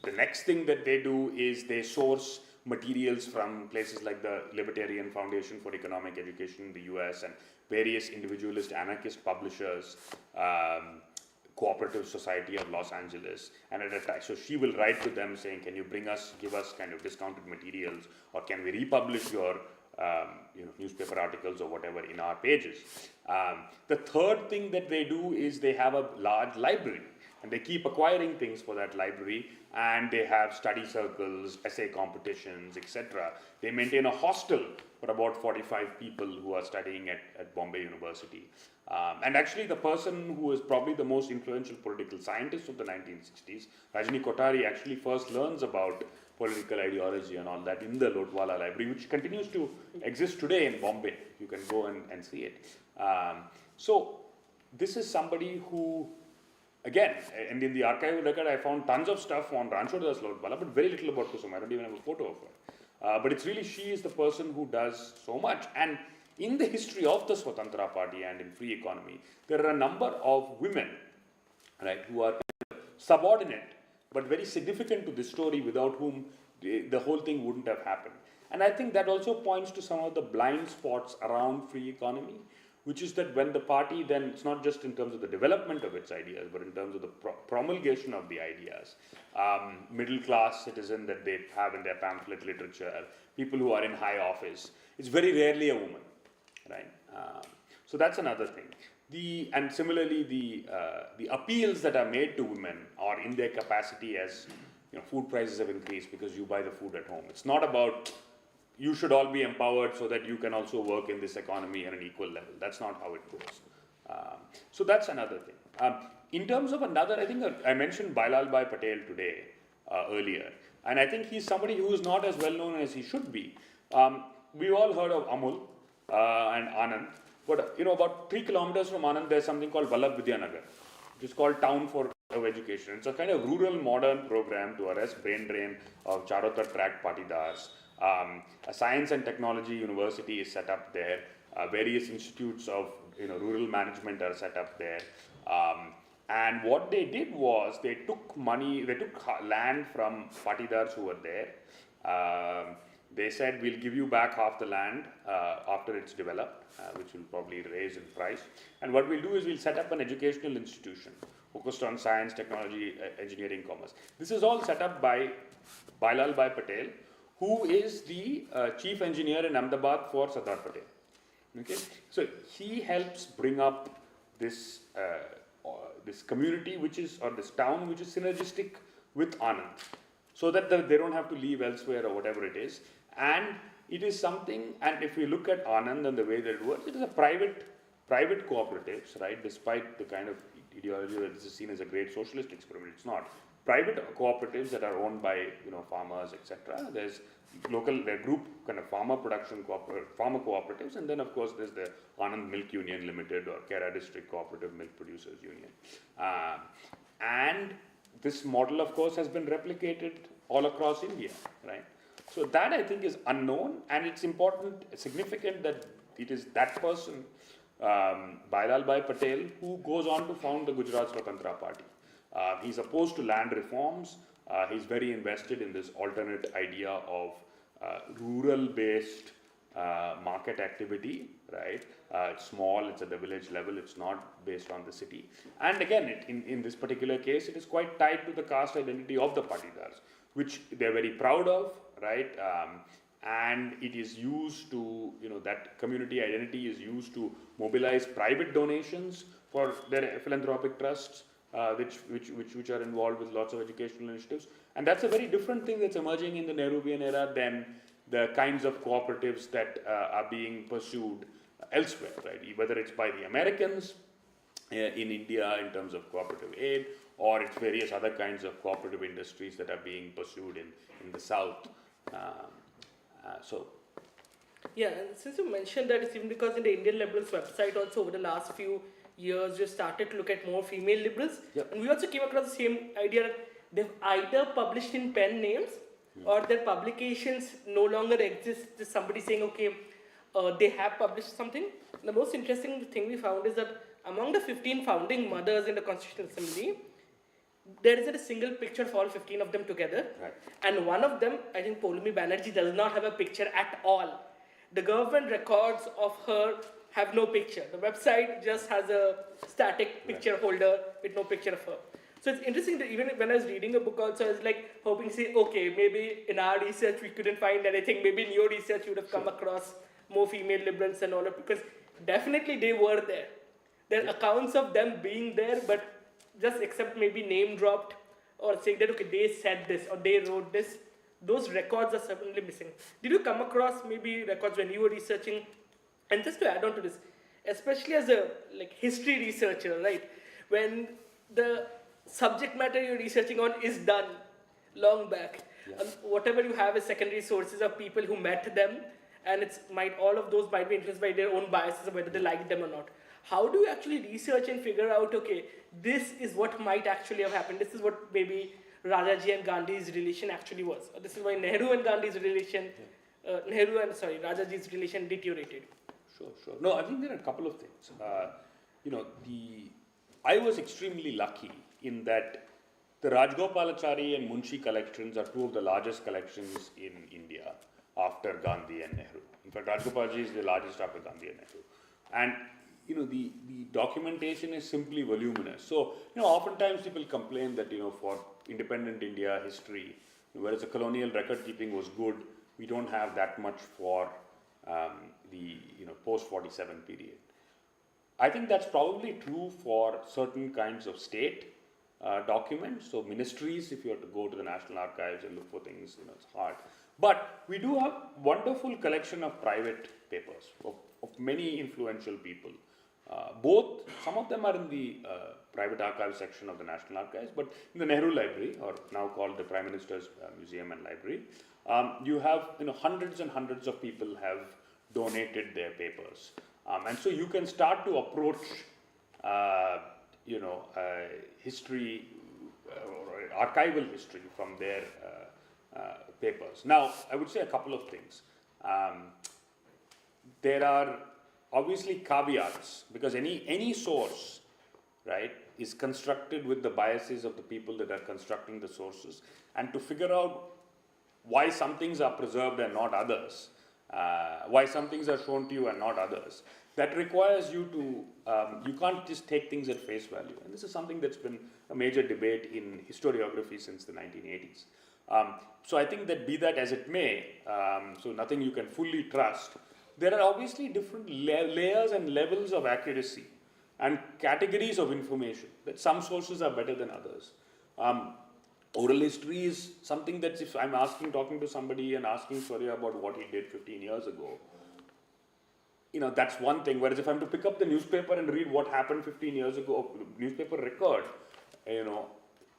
The next thing that they do is they source materials from places like the Libertarian Foundation for Economic Education in the US and various individualist anarchist publishers, Cooperative Society of Los Angeles, and at a time, so she will write to them saying, can you give us kind of discounted materials, or can we republish your newspaper articles or whatever in our pages. The third thing that they do is they have a large library and they keep acquiring things for that library, and they have study circles, essay competitions, etc. They maintain a hostel for about 45 people who are studying at Bombay University. And actually the person who is probably the most influential political scientist of the 1960s, Rajni Kothari, actually first learns about political ideology and all that in the Lodwala library, which continues to exist today in Bombay. You can go and see it. So this is somebody who, again, and in the archival record I found tons of stuff on Ranchod Das Lodwala, but very little about Kusum. I don't even have a photo of her. But it's really, she is the person who does so much. And in the history of the Swatantra Party and in free economy, there are a number of women, right, who are subordinate but very significant to this story, without whom the whole thing wouldn't have happened. And I think that also points to some of the blind spots around free economy, which is that when the party then, it's not just in terms of the development of its ideas, but in terms of the promulgation of the ideas, middle class citizen that they have in their pamphlet literature, people who are in high office, it's very rarely a woman, right? So that's another thing. And similarly, the appeals that are made to women are in their capacity as, food prices have increased because you buy the food at home. It's not about you should all be empowered so that you can also work in this economy at an equal level. That's not how it goes. So that's another thing. In terms of another, I think I mentioned Bailal Bhai Patel today, earlier. And I think he's somebody who is not as well known as he should be. We've all heard of Amul and Anand. But, about 3 kilometers from Anand, there's something called Vallabh Vidyanagar, which is called Town for Education. It's a kind of rural modern program to arrest brain drain of Charotar tract patidars A science and technology university is set up there. Various institutes of rural management are set up there. And what they did was they took land from patidars who were there. They said, we'll give you back half the land after it's developed, which will probably raise in price. And what we'll do is we'll set up an educational institution focused on science, technology, engineering, commerce. This is all set up by Bailal Bhai Patel, who is the chief engineer in Ahmedabad for Sardar Patel. Okay, so he helps bring up this this community, this town, which is synergistic with Anand, so that they don't have to leave elsewhere or whatever it is. And it is something. And if we look at Anand and the way that it works, it is a private cooperatives, right? Despite the kind of ideology that this is seen as a great socialist experiment, it's not. Private cooperatives that are owned by farmers, etc. There's their group kind of farmer cooperatives, and then of course there's the Anand Milk Union Limited or Kera District Cooperative Milk Producers Union. And this model of course has been replicated all across India, right? So that I think is unknown, and it's significant that it is that person, Bailal Bhai Patel, who goes on to found the Gujarat Swatantra Party. He's opposed to land reforms. He's very invested in this alternate idea of rural-based market activity, right? It's small, it's at the village level, it's not based on the city. And again, in this particular case, it is quite tied to the caste identity of the patidars, which they're very proud of, right? And it is used to, that community identity is used to mobilize private donations for their philanthropic trusts, which are involved with lots of educational initiatives. And that's a very different thing that's emerging in the Nehruvian era than the kinds of cooperatives that are being pursued elsewhere, right? Whether it's by the Americans in India in terms of cooperative aid, or it's various other kinds of cooperative industries that are being pursued in the South. Yeah, and since you mentioned that, it's even because in the Indian Liberals website also over the last few years we started to look at more female liberals. Yep. And we also came across the same idea that they've either published in pen names or their publications no longer exist. Just somebody saying, okay, they have published something. The most interesting thing we found is that among the 15 founding mothers in the Constitutional Assembly, there isn't a single picture of all 15 of them together. Right. And one of them, I think Poulami Banerjee, does not have a picture at all. The government records of her have no picture. The website just has a static picture holder with no picture of her. So it's interesting that even when I was reading the book also, I was like hoping to say, okay, maybe in our research we couldn't find anything. Maybe in your research you would have come across more female liberals and all that, because definitely they were there. There are accounts of them being there, but just except maybe name dropped or saying that, okay, they said this or they wrote this, those records are certainly missing. Did you come across maybe records when you were researching? And just to add on to this, especially as a history researcher, right? When the subject matter you're researching on is done long back, whatever you have as secondary sources of people who met them, and all of those might be influenced by their own biases of whether they like them or not. How do you actually research and figure out, okay, this is what might actually have happened, this is what maybe Rajaji and Gandhi's relation actually was, or this is why Nehru and Gandhi's relation, Rajaji's relation deteriorated? Sure. No, I think there are a couple of things. I was extremely lucky in that the Rajgopalachari and Munshi collections are two of the largest collections in India after Gandhi and Nehru. In fact, Rajgopalachari is the largest after Gandhi and Nehru. And the documentation is simply voluminous. So, oftentimes people complain that, for independent India history, whereas the colonial record keeping was good, we don't have that much for the post-47 period. I think that's probably true for certain kinds of state documents. So ministries, if you have to go to the National Archives and look for things, it's hard. But we do have wonderful collection of private papers of many influential people. Some of them are in the private archive section of the National Archives, but in the Nehru Library, or now called the Prime Minister's Museum and Library, you have hundreds and hundreds of people have donated their papers. And so you can start to approach, history, or archival history from their papers. Now, I would say a couple of things. There are obviously caveats, because any source, right, is constructed with the biases of the people that are constructing the sources, and to figure out why some things are preserved and not others, why some things are shown to you and not others, that requires you to, you can't just take things at face value. And this is something that's been a major debate in historiography since the 1980s. So I think that, be that as it may, so nothing you can fully trust, there are obviously different layers and levels of accuracy and categories of information, that some sources are better than others. Oral history is something that if I'm talking to somebody and asking Surya about what he did 15 years ago, that's one thing. Whereas if I'm to pick up the newspaper and read what happened 15 years ago, newspaper record,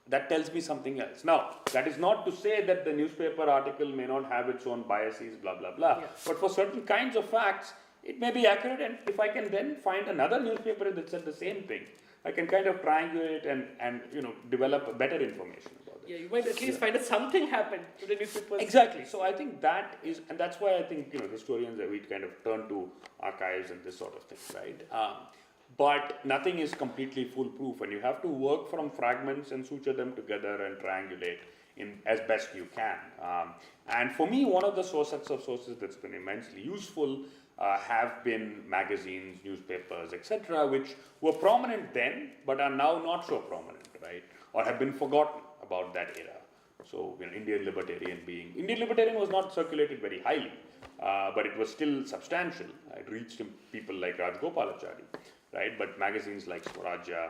that tells me something else. Now, that is not to say that the newspaper article may not have its own biases, blah, blah, blah. Yeah. But for certain kinds of facts, it may be accurate, and if I can then find another newspaper that said the same thing, I can kind of triangulate and develop better information about it. Yeah, you might at least find that something happened to the newspapers. Exactly. So I think that is, and that's why I think historians we kind of turn to archives and this sort of thing, right? But nothing is completely foolproof, and you have to work from fragments and suture them together and triangulate in as best you can. And for me, one of the sets of sources that's been immensely useful have been magazines, newspapers, etc., which were prominent then, but are now not so prominent, right? Or have been forgotten about that era. So, Indian Libertarian was not circulated very highly, but it was still substantial. It reached people like Rajgopalachari, right? But magazines like Swarajya,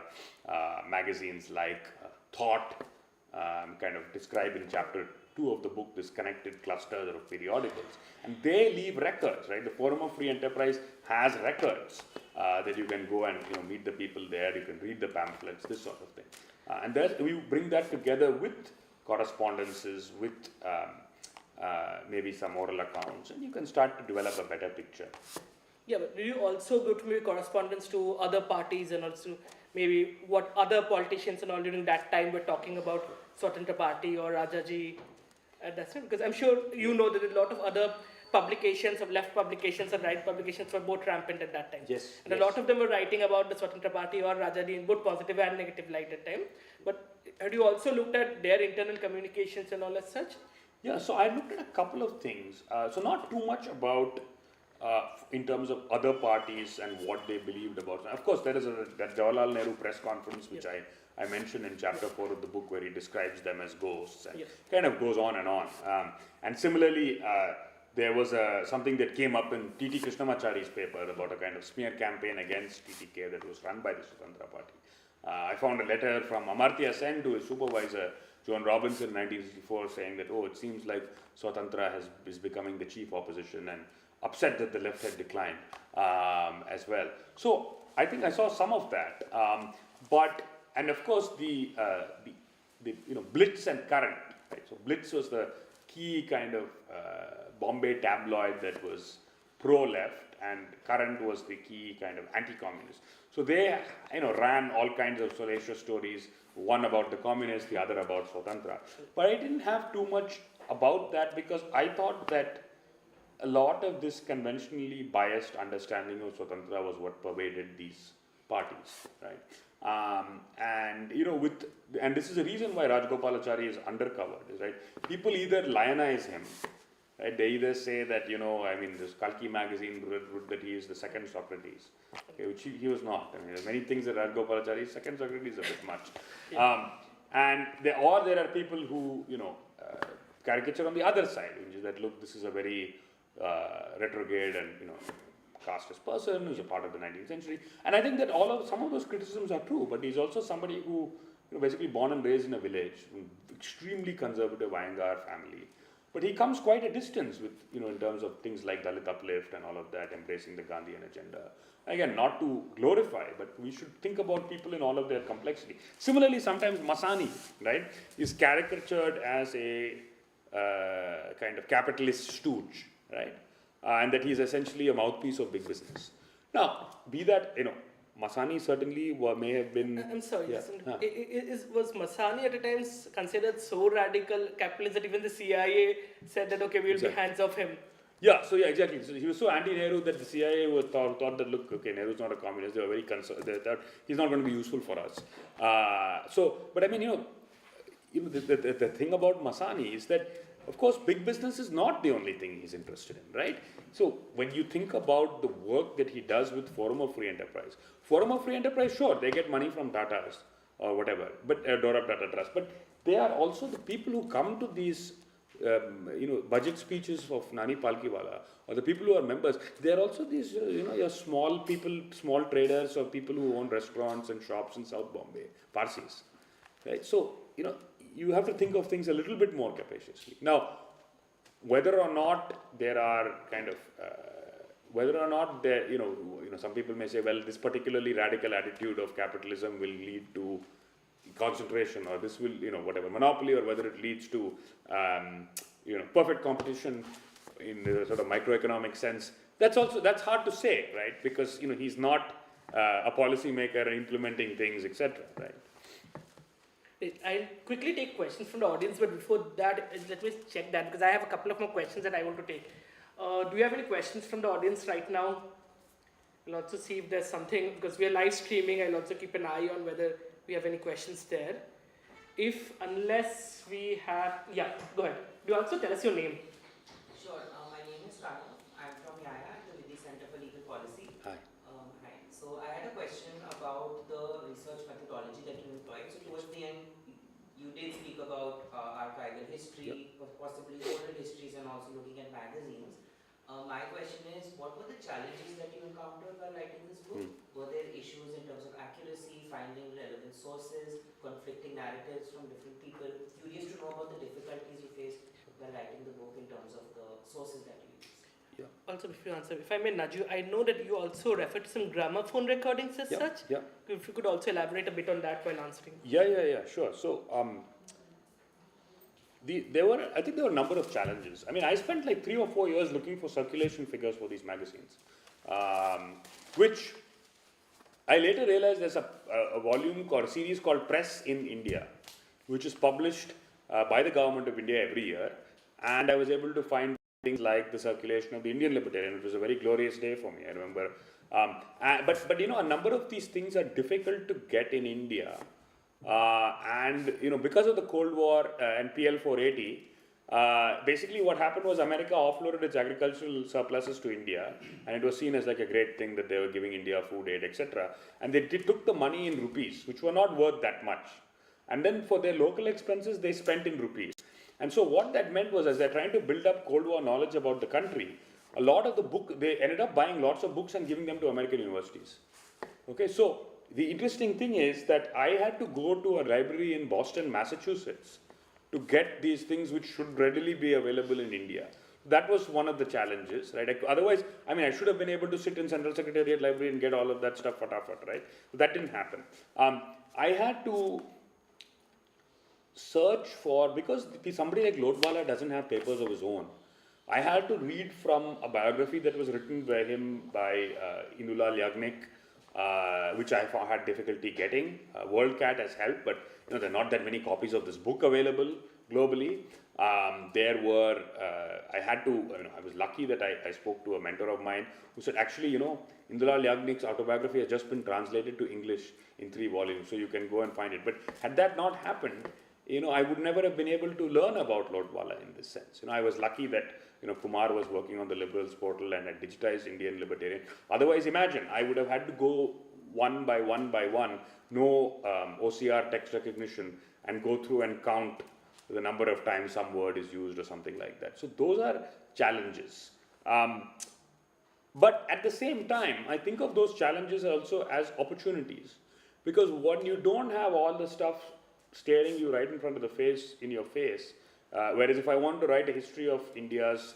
magazines like Thought, kind of described in chapter 2 of the book, this connected clusters of periodicals, and they leave records, right? The Forum of Free Enterprise has records that you can go and meet the people there, you can read the pamphlets, this sort of thing. And we bring that together with correspondences, with maybe some oral accounts, and you can start to develop a better picture. Yeah, but do you also go to maybe correspondence to other parties and also maybe what other politicians and all during that time were talking about Swatantra Party or Rajaji at that time? Because I'm sure that a lot of other publications, of left publications and right publications were both rampant at that time. Yes. And a lot of them were writing about the Swatantra Party or Rajaji in both positive and negative light at the time. But have you also looked at their internal communications and all as such? Yeah, so I looked at a couple of things. So not too much about in terms of other parties and what they believed about. Of course, there is that Jawaharlal Nehru press conference, which I mentioned in chapter 4 of the book, where he describes them as ghosts and kind of goes on and on. And similarly, there was something that came up in T.T. Krishnamachari's paper about a kind of smear campaign against TTK that was run by the Swatantra Party. I found a letter from Amartya Sen to his supervisor, John Robinson, in 1964, saying that, it seems like Swatantra is becoming the chief opposition, and upset that the left had declined as well. So I think I saw some of that. And of course the Blitz and Current, right? So Blitz was the key kind of Bombay tabloid that was pro-left, and Current was the key kind of anti-communist. So they ran all kinds of salacious stories, one about the communists, the other about Swatantra. But I didn't have too much about that, because I thought that a lot of this conventionally biased understanding of Swatantra was what pervaded these parties, right? And this is the reason why Rajgopalachari is undercovered, right? People either lionize him, right? They either say that, this Kalki magazine wrote that he is the second Socrates, okay, which he was not. There are many things that Rajgopalachari is second Socrates a bit much. And there are people who, caricature on the other side, which is that, look, this is a very retrograde and casteist person who's a part of the 19th century, and I think that some of those criticisms are true. But he's also somebody who basically born and raised in a village, extremely conservative Iyengar family, but he comes quite a distance with in terms of things like Dalit uplift and all of that, embracing the Gandhian agenda. Again, not to glorify, but we should think about people in all of their complexity. Similarly, sometimes Masani, right, is caricatured as a kind of capitalist stooge, right? And that he's essentially a mouthpiece of big business. Now, be that, Masani certainly may have been. I'm sorry, Yeah. was Masani at a time considered so radical capitalist that even the CIA said that, okay, we'll be hands off him? Yeah, so yeah, exactly. So he was so anti-Nehru that the CIA thought that, look, okay, Nehru's not a communist. They were very concerned. They thought he's not going to be useful for us. But I mean, the thing about Masani is that, of course, big business is not the only thing he's interested in, right? So when you think about the work that he does with Forum of Free Enterprise, sure, they get money from Tatas or whatever, but Dora Tata Trust, but they are also the people who come to these budget speeches of Nani Palkhivala, or the people who are members. They are also these, your small people, small traders, or people who own restaurants and shops in South Bombay, Parsis, right? So, you have to think of things a little bit more capaciously. Now, whether or not there are some people may say, well, this particularly radical attitude of capitalism will lead to concentration, or this will, whatever, monopoly, or whether it leads to, perfect competition in the sort of microeconomic sense. That's hard to say, right? Because, he's not a policy maker implementing things, etc., right? I'll quickly take questions from the audience, but before that, let me check that, because I have a couple of more questions that I want to take. Do you have any questions from the audience right now? I'll also see if there's something, because we are live streaming, I'll also keep an eye on whether we have any questions there. Unless we have, yeah, go ahead. Do you also tell us your name? Sure, my name is Ranga. I'm from Yaya, the Vidhi Center for Legal Policy. Hi. Hi. So I had a question about the research methodology that you employed. So towards the end, you did speak about archival history, possibly oral histories, and also looking at magazines. My question is, what were the challenges that you encountered while writing this book? Were there issues in terms of accuracy, finding relevant sources, conflicting narratives from different people? Curious to know about the difficulties you faced while writing the book in terms of the sources that you used. Yeah. Also, before you answer, if I may nudge you, I know that you also referred to some gramophone recordings as such. Yeah. If you could also elaborate a bit on that while answering. Yeah, sure. So, I think there were a number of challenges. I mean, I spent like 3 or 4 years looking for circulation figures for these magazines, which I later realized there's a volume called, a series called Press in India, which is published by the government of India every year. And I was able to find things like the circulation of the Indian Libertarian. It was a very glorious day for me, I remember. But a number of these things are difficult to get in India. Because of the Cold War and PL 480, basically what happened was America offloaded its agricultural surpluses to India, and it was seen as like a great thing that they were giving India food aid, etc. And they took the money in rupees, which were not worth that much. And then for their local expenses, they spent in rupees. And so what that meant was, as they're trying to build up Cold War knowledge about the country, a lot of the book, they ended up buying lots of books and giving them to American universities. Okay, so the interesting thing is that I had to go to a library in Boston, Massachusetts, to get these things which should readily be available in India. That was one of the challenges, right? Otherwise, I should have been able to sit in Central Secretariat Library and get all of that stuff fatafat, right? But that didn't happen. I had to search for, because somebody like Lodwala doesn't have papers of his own, I had to read from a biography that was written by him by Indulal Yagnik, which I had difficulty getting. WorldCat has helped, but there are not that many copies of this book available globally. I was lucky that I spoke to a mentor of mine who said, actually, Indulal Yagnik's autobiography has just been translated to English in 3 volumes, so you can go and find it. But had that not happened, I would never have been able to learn about Lodwala in this sense. I was lucky that, Kumar was working on the Liberals portal and had digitized Indian Libertarian. Otherwise, imagine, I would have had to go one by one, no OCR text recognition, and go through and count the number of times some word is used or something like that. So those are challenges. But at the same time, I think of those challenges also as opportunities. Because when you don't have all the stuff staring you right in front of the face, in your face, whereas if I want to write a history of India's,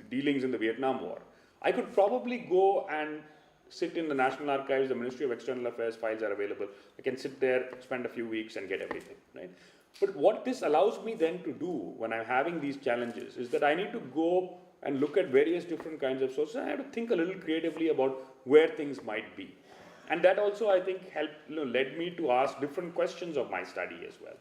dealings in the Vietnam War, I could probably go and sit in the National Archives, the Ministry of External Affairs files are available. I can sit there, spend a few weeks and get everything, right? But what this allows me then to do when I'm having these challenges is that I need to go and look at various different kinds of sources. I had to think a little creatively about where things might be. And that also, I think, led me to ask different questions of my study as well.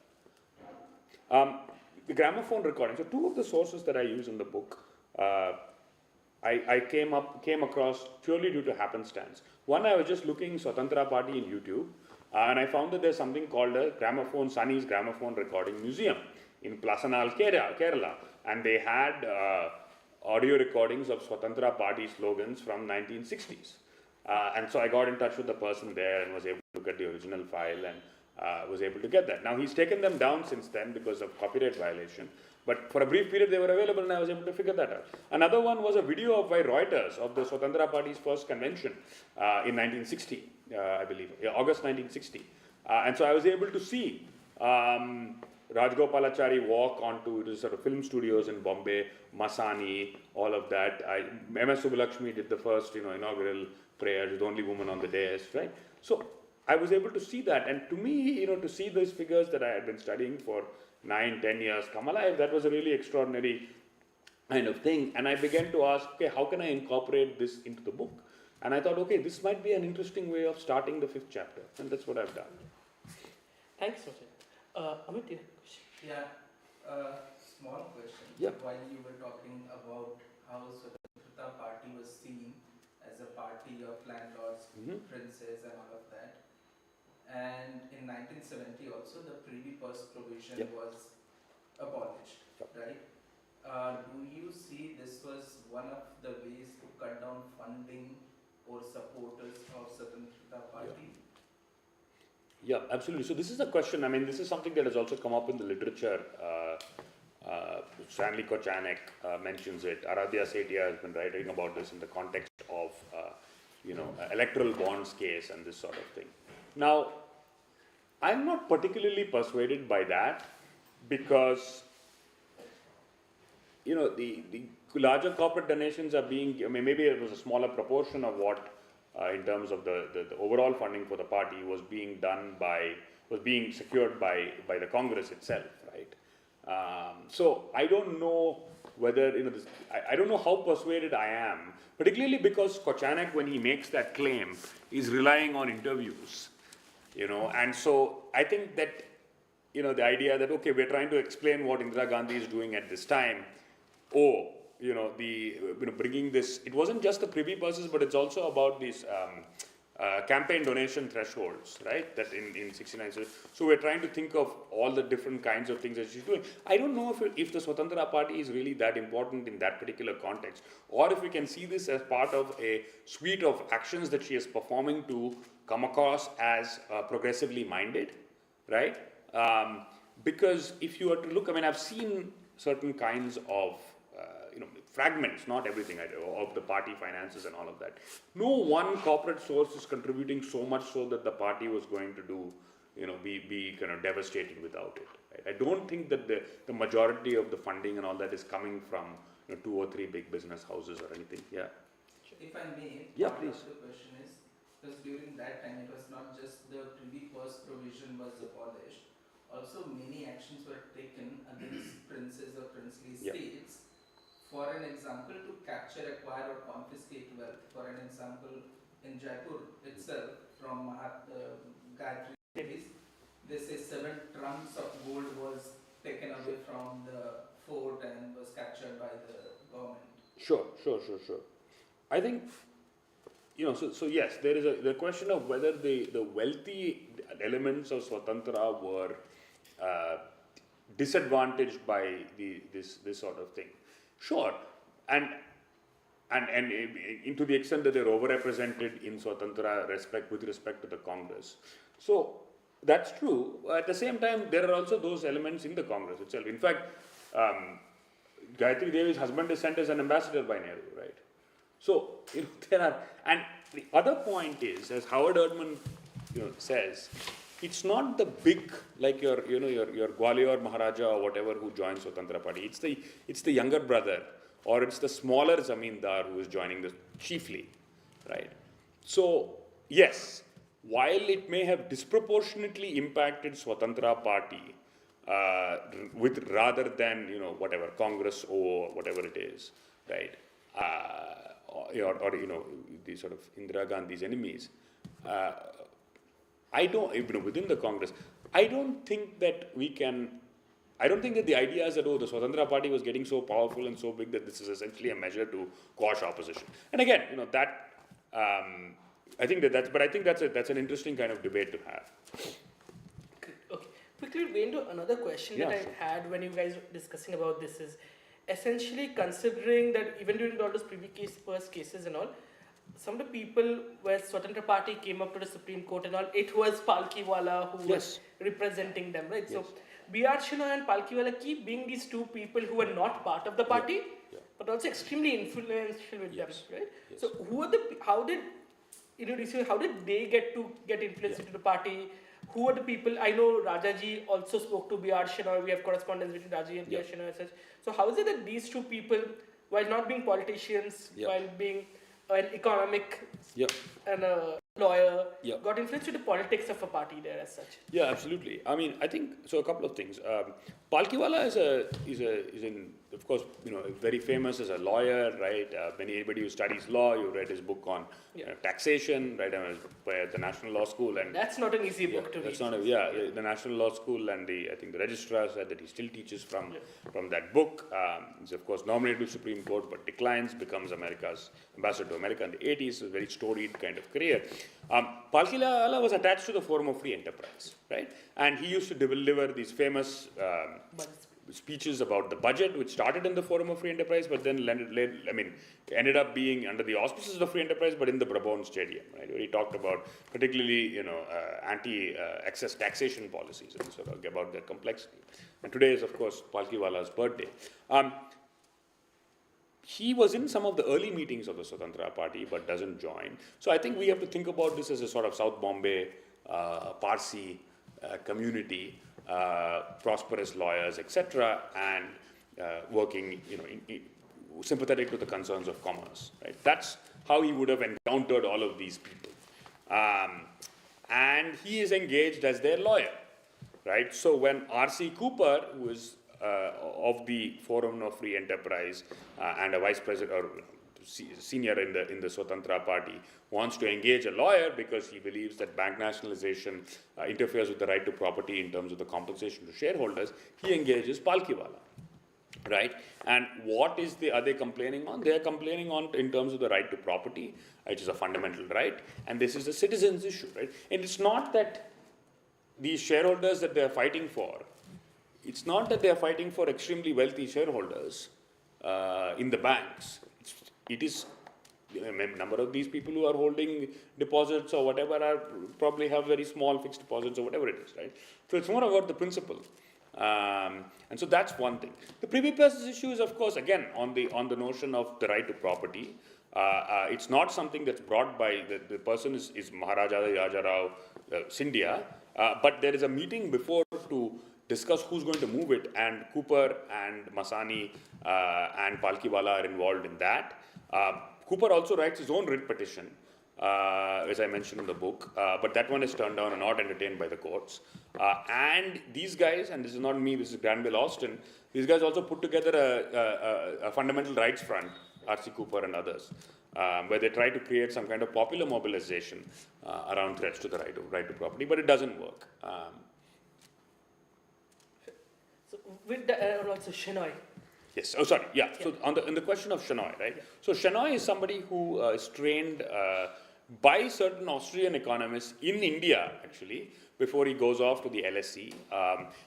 The gramophone recording. So two of the sources that I use in the book, I came across purely due to happenstance. One, I was just looking Swatantra Party in YouTube, and I found that there's something called a gramophone, Sunny's Gramophone Recording Museum in Plasanal, Kerala, and they had audio recordings of Swatantra Party slogans from 1960s. And so I got in touch with the person there and was able to look at the original file and was able to get that. Now he's taken them down since then because of copyright violation, but for a brief period they were available and I was able to figure that out. Another one was a video by Reuters of the Swatantra Party's first convention in 1960, I believe, August 1960. And so I was able to see Rajgopalachari walk onto sort of film studios in Bombay, Masani, all of that. MS Subbulakshmi did the first, inaugural prayer, the only woman on the dais, right? So I was able to see that, and to me, to see those figures that I had been studying for 9-10 years come alive, that was a really extraordinary kind of thing. And I began to ask, okay, how can I incorporate this into the book? And I thought, okay, this might be an interesting way of starting the 5th chapter, and that's what I've done. Thanks, Rajat. Amit, you have a question? Yeah, small question. Yeah. While you were talking about how Swatantra Party was seen as a party of landlords, princes and all of that. And in 1970 also the Privy Purse provision was abolished, right? Do you see this was one of the ways to cut down funding or supporters of Swatantra Party? Yeah, absolutely. So this is a question, this is something that has also come up in the literature. Stanley Kochanek mentions it. Aradhya Setia has been writing about this in the context of, electoral bonds case and this sort of thing. Now, I'm not particularly persuaded by that because, the larger corporate donations are being, maybe it was a smaller proportion of what, in terms of the overall funding for the party was being secured by the Congress itself, right? So I don't know whether, I don't know how persuaded I am, particularly because Kochanek, when he makes that claim, is relying on interviews, and so I think that, the idea that, okay, we're trying to explain what Indira Gandhi is doing at this time, bringing this, it wasn't just the privy purses, but it's also about these campaign donation thresholds, right, that in 69. So we're trying to think of all the different kinds of things that she's doing. I don't know if the Swatantra Party is really that important in that particular context, or if we can see this as part of a suite of actions that she is performing to come across as progressively minded, right? Because if you were to look, I've seen certain kinds of fragments, not everything of the party finances and all of that. No one corporate source is contributing so much so that the party was going to do, be kind of devastating without it. Right? I don't think that the majority of the funding and all that is coming from 2 or 3 big business houses or anything. Yeah. If I may, Yeah, part please. of the question is, because during that time it was not just the Privy Purse provision was abolished, also many actions were taken against princes or princely states. For an example, to capture, acquire or confiscate wealth. For an example, in Jaipur itself, from Gayatri Davis, they say 7 trunks of gold was taken away from the fort and was captured by the government. Sure. I think, so yes, there is the question of whether the wealthy elements of Swatantra were disadvantaged by this sort of thing. Sure, and to the extent that they're overrepresented in Swatantra with respect to the Congress. So that's true. At the same time, there are also those elements in the Congress itself. In fact, Gayatri Devi's husband is sent as an ambassador by Nehru, right? So there are, and the other point is, as Howard Erdman says, it's not the big, like your Gwalior Maharaja or whatever who joins Swatantra Party. It's the younger brother, or it's the smaller Zamindar who is joining this chiefly, right? So yes, while it may have disproportionately impacted Swatantra Party, with rather than, whatever, Congress or whatever it is, right? Or these sort of Indira Gandhi's enemies. I don't, within the Congress, I don't think that the idea is that, the Swatantra Party was getting so powerful and so big that this is essentially a measure to quash opposition. And again, I think that's an interesting kind of debate to have. Okay. Quickly going to another question that I had when you guys were discussing about this is essentially considering that even during all those previous cases and all, some of the people where Swatantra Party came up to the Supreme Court and all, it was Palkhivala who was representing them, right? So B.R. Shenoy and Palkhivala keep being these two people who were not part of the party, but also extremely influential with them, right? Yes. So how did they get influence into the party? Who are the people? I know Rajaji also spoke to B.R. Shenoy. We have correspondence between Rajaji and B.R. Shenoy and such. So how is it that these two people, while not being politicians, while being an economic and a lawyer, got influenced with the politics of a party there as such? Yeah, absolutely. I mean, I think so. A couple of things. Palkhivala is of course, very famous as a lawyer, right? Anybody who studies law, you read his book on taxation, right? I was at the National Law School, and that's not an easy book to read. That's not the National Law School, and I think the registrar said that he still teaches from that book. He's of course nominated to Supreme Court, but declines, becomes America's ambassador to America in the 80s. So a very storied kind of career. Palkhivala was attached to the Forum of Free Enterprise, right? And he used to deliver these famous speeches about the budget, which started in the Forum of Free Enterprise, but then ended up being under the auspices of the Free Enterprise, but in the Brabant Stadium, right? Where he talked about particularly, anti-excess taxation policies and sort of about their complexity. And today is, of course, Palkhivala's birthday. He was in some of the early meetings of the Swatantra Party, but doesn't join. So I think we have to think about this as a sort of South Bombay, Parsi community, prosperous lawyers, etc., and working, sympathetic to the concerns of commerce. Right? That's how he would have encountered all of these people, and he is engaged as their lawyer. Right? So when R.C. Cooper, who is of the Forum of Free Enterprise and a vice president or senior in the Swatantra Party, wants to engage a lawyer because he believes that bank nationalization interferes with the right to property in terms of the compensation to shareholders, he engages Palkhivala, right? And what are they complaining on? They are complaining on in terms of the right to property, which is a fundamental right, and this is a citizen's issue, right? And it's not that these shareholders that they are fighting for, it's not that they are fighting for extremely wealthy shareholders in the banks. It is a number of these people who are holding deposits or whatever probably have very small fixed deposits or whatever it is, right? So it's more about the principle. And so that's one thing. The privy purses issue is, of course, again, on the notion of the right to property. It's not something that's brought by, the person is Maharaja Yajarao Scindia, but there is a meeting before to discuss who's going to move it, and Cooper and Masani and Palkhivala are involved in that. Cooper also writes his own writ petition, as I mentioned in the book, but that one is turned down and not entertained by the courts. And these guys, and this is not me, this is Granville Austin, these guys also put together a fundamental rights front, R.C. Cooper and others, where they try to create some kind of popular mobilization around threats to the right to property, but it doesn't work. So with the, also Shenoy. Yes. Oh, sorry. Yeah. So in the question of Shenoy, right? So Shenoy is somebody who is trained by certain Austrian economists in India, actually, before he goes off to the LSE.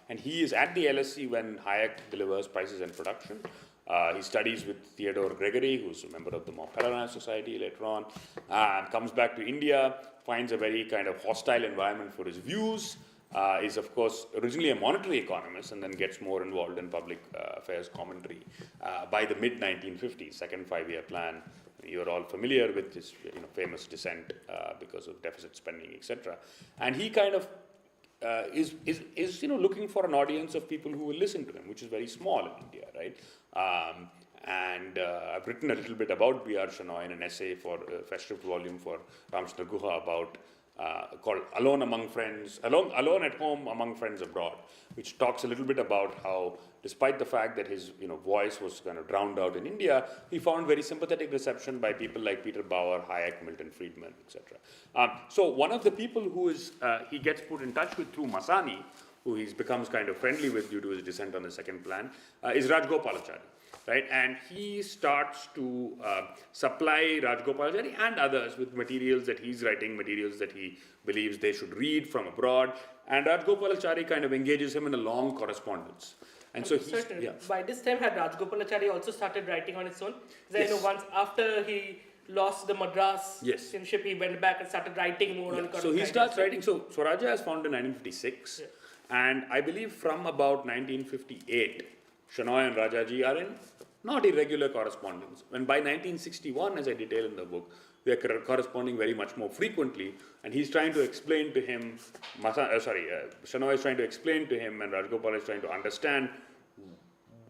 And he is at the LSE when Hayek delivers Prices and Production. He studies with Theodore Gregory, who's a member of the Montpellier Society later on, comes back to India, finds a very kind of hostile environment for his views. Is of course originally a monetary economist and then gets more involved in public affairs commentary by the mid-1950s, second five-year plan. You're all familiar with his famous dissent because of deficit spending, etc. And he kind of is looking for an audience of people who will listen to him, which is very small in India, right? I've written a little bit about B.R. Shenoy in an essay for a Festschrift volume for Ramchandra Guha about called Alone Among Friends, Alone at Home Among Friends Abroad, which talks a little bit about how, despite the fact that his voice was kind of drowned out in India, he found very sympathetic reception by people like Peter Bauer, Hayek, Milton Friedman, etc. So one of the people who is he gets put in touch with through Masani, who he becomes kind of friendly with due to his descent on the second plan, is Rajgopalachari. Right, and he starts to supply Rajgopalachari and others with materials that he's writing, materials that he believes they should read from abroad, and Rajgopalachari kind of engages him in a long correspondence. And so by this time, had Rajgopalachari also started writing on his own? Because I know once after he lost the Madras citizenship, he went back and started writing more on. So he starts writing. So Swarajya is founded in 1956, and I believe from about 1958, Shenoy and Rajaji are in not irregular correspondence. When by 1961, as I detail in the book, they are corresponding very much more frequently, and he's trying to explain to him, Shenoy is trying to explain to him, and Rajgopal is trying to understand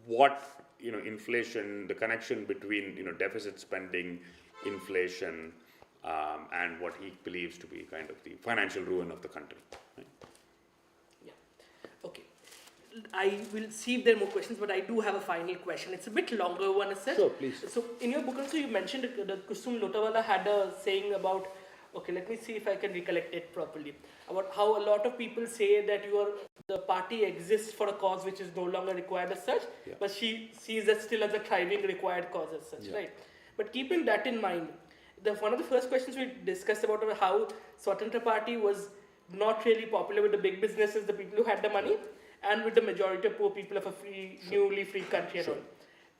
what, inflation, the connection between, deficit spending, inflation, and what he believes to be kind of the financial ruin of the country. Right? Okay. I will see if there are more questions, but I do have a final question. It's a bit longer one, as such. Sure, please. So, in your book also, you mentioned that Kusum Lotawala had a saying about, okay, let me see if I can recollect it properly, about how a lot of people say that the party exists for a cause which is no longer required as such, but she sees that still as a thriving required cause as such, right? But keeping that in mind, one of the first questions we discussed about how Swatantra Party was not really popular with the big businesses, the people who had the money, and with the majority of poor people of a newly free country and all.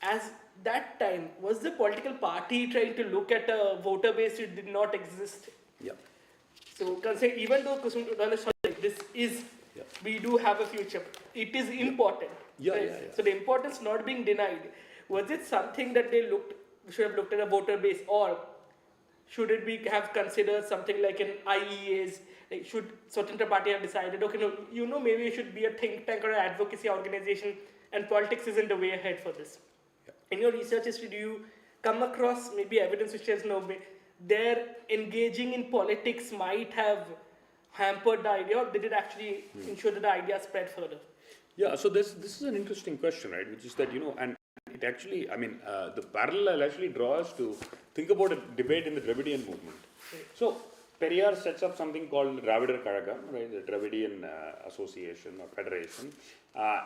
As that time, was the political party trying to look at a voter base which did not exist? Yeah. So, even though Kusum this is, we do have a future, it is important. So the importance not being denied, was it something that they should have looked at a voter base, or should it have considered something like an IEAs? Like, should Swatantra Party have decided, okay, no, maybe it should be a think tank or an advocacy organization, and politics isn't the way ahead for this? In your research history, do you come across maybe evidence which says their engaging in politics might have hampered the idea, or did it actually ensure that the idea spread further? Yeah, so this is an interesting question, right? Which is that, and it actually, the parallel actually draws to think about a debate in the Dravidian movement. So Periyar sets up something called Dravidar Kazhagam, right, the Dravidian Association or Federation,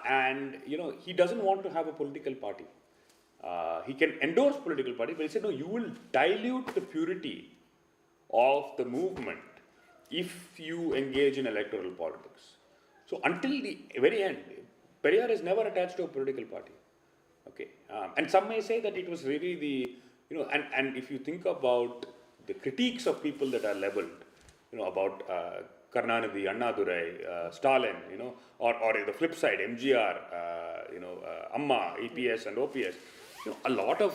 and he doesn't want to have a political party. He can endorse political party, but he said, no, you will dilute the purity of the movement if you engage in electoral politics. So until the very end, Periyar is never attached to a political party. Okay, and some may say that it was really the, and if you think about the critiques of people that are leveled, about Karnanidhi, Annadurai, Stalin, or the flip side, MGR, Amma, EPS and OPS, a lot of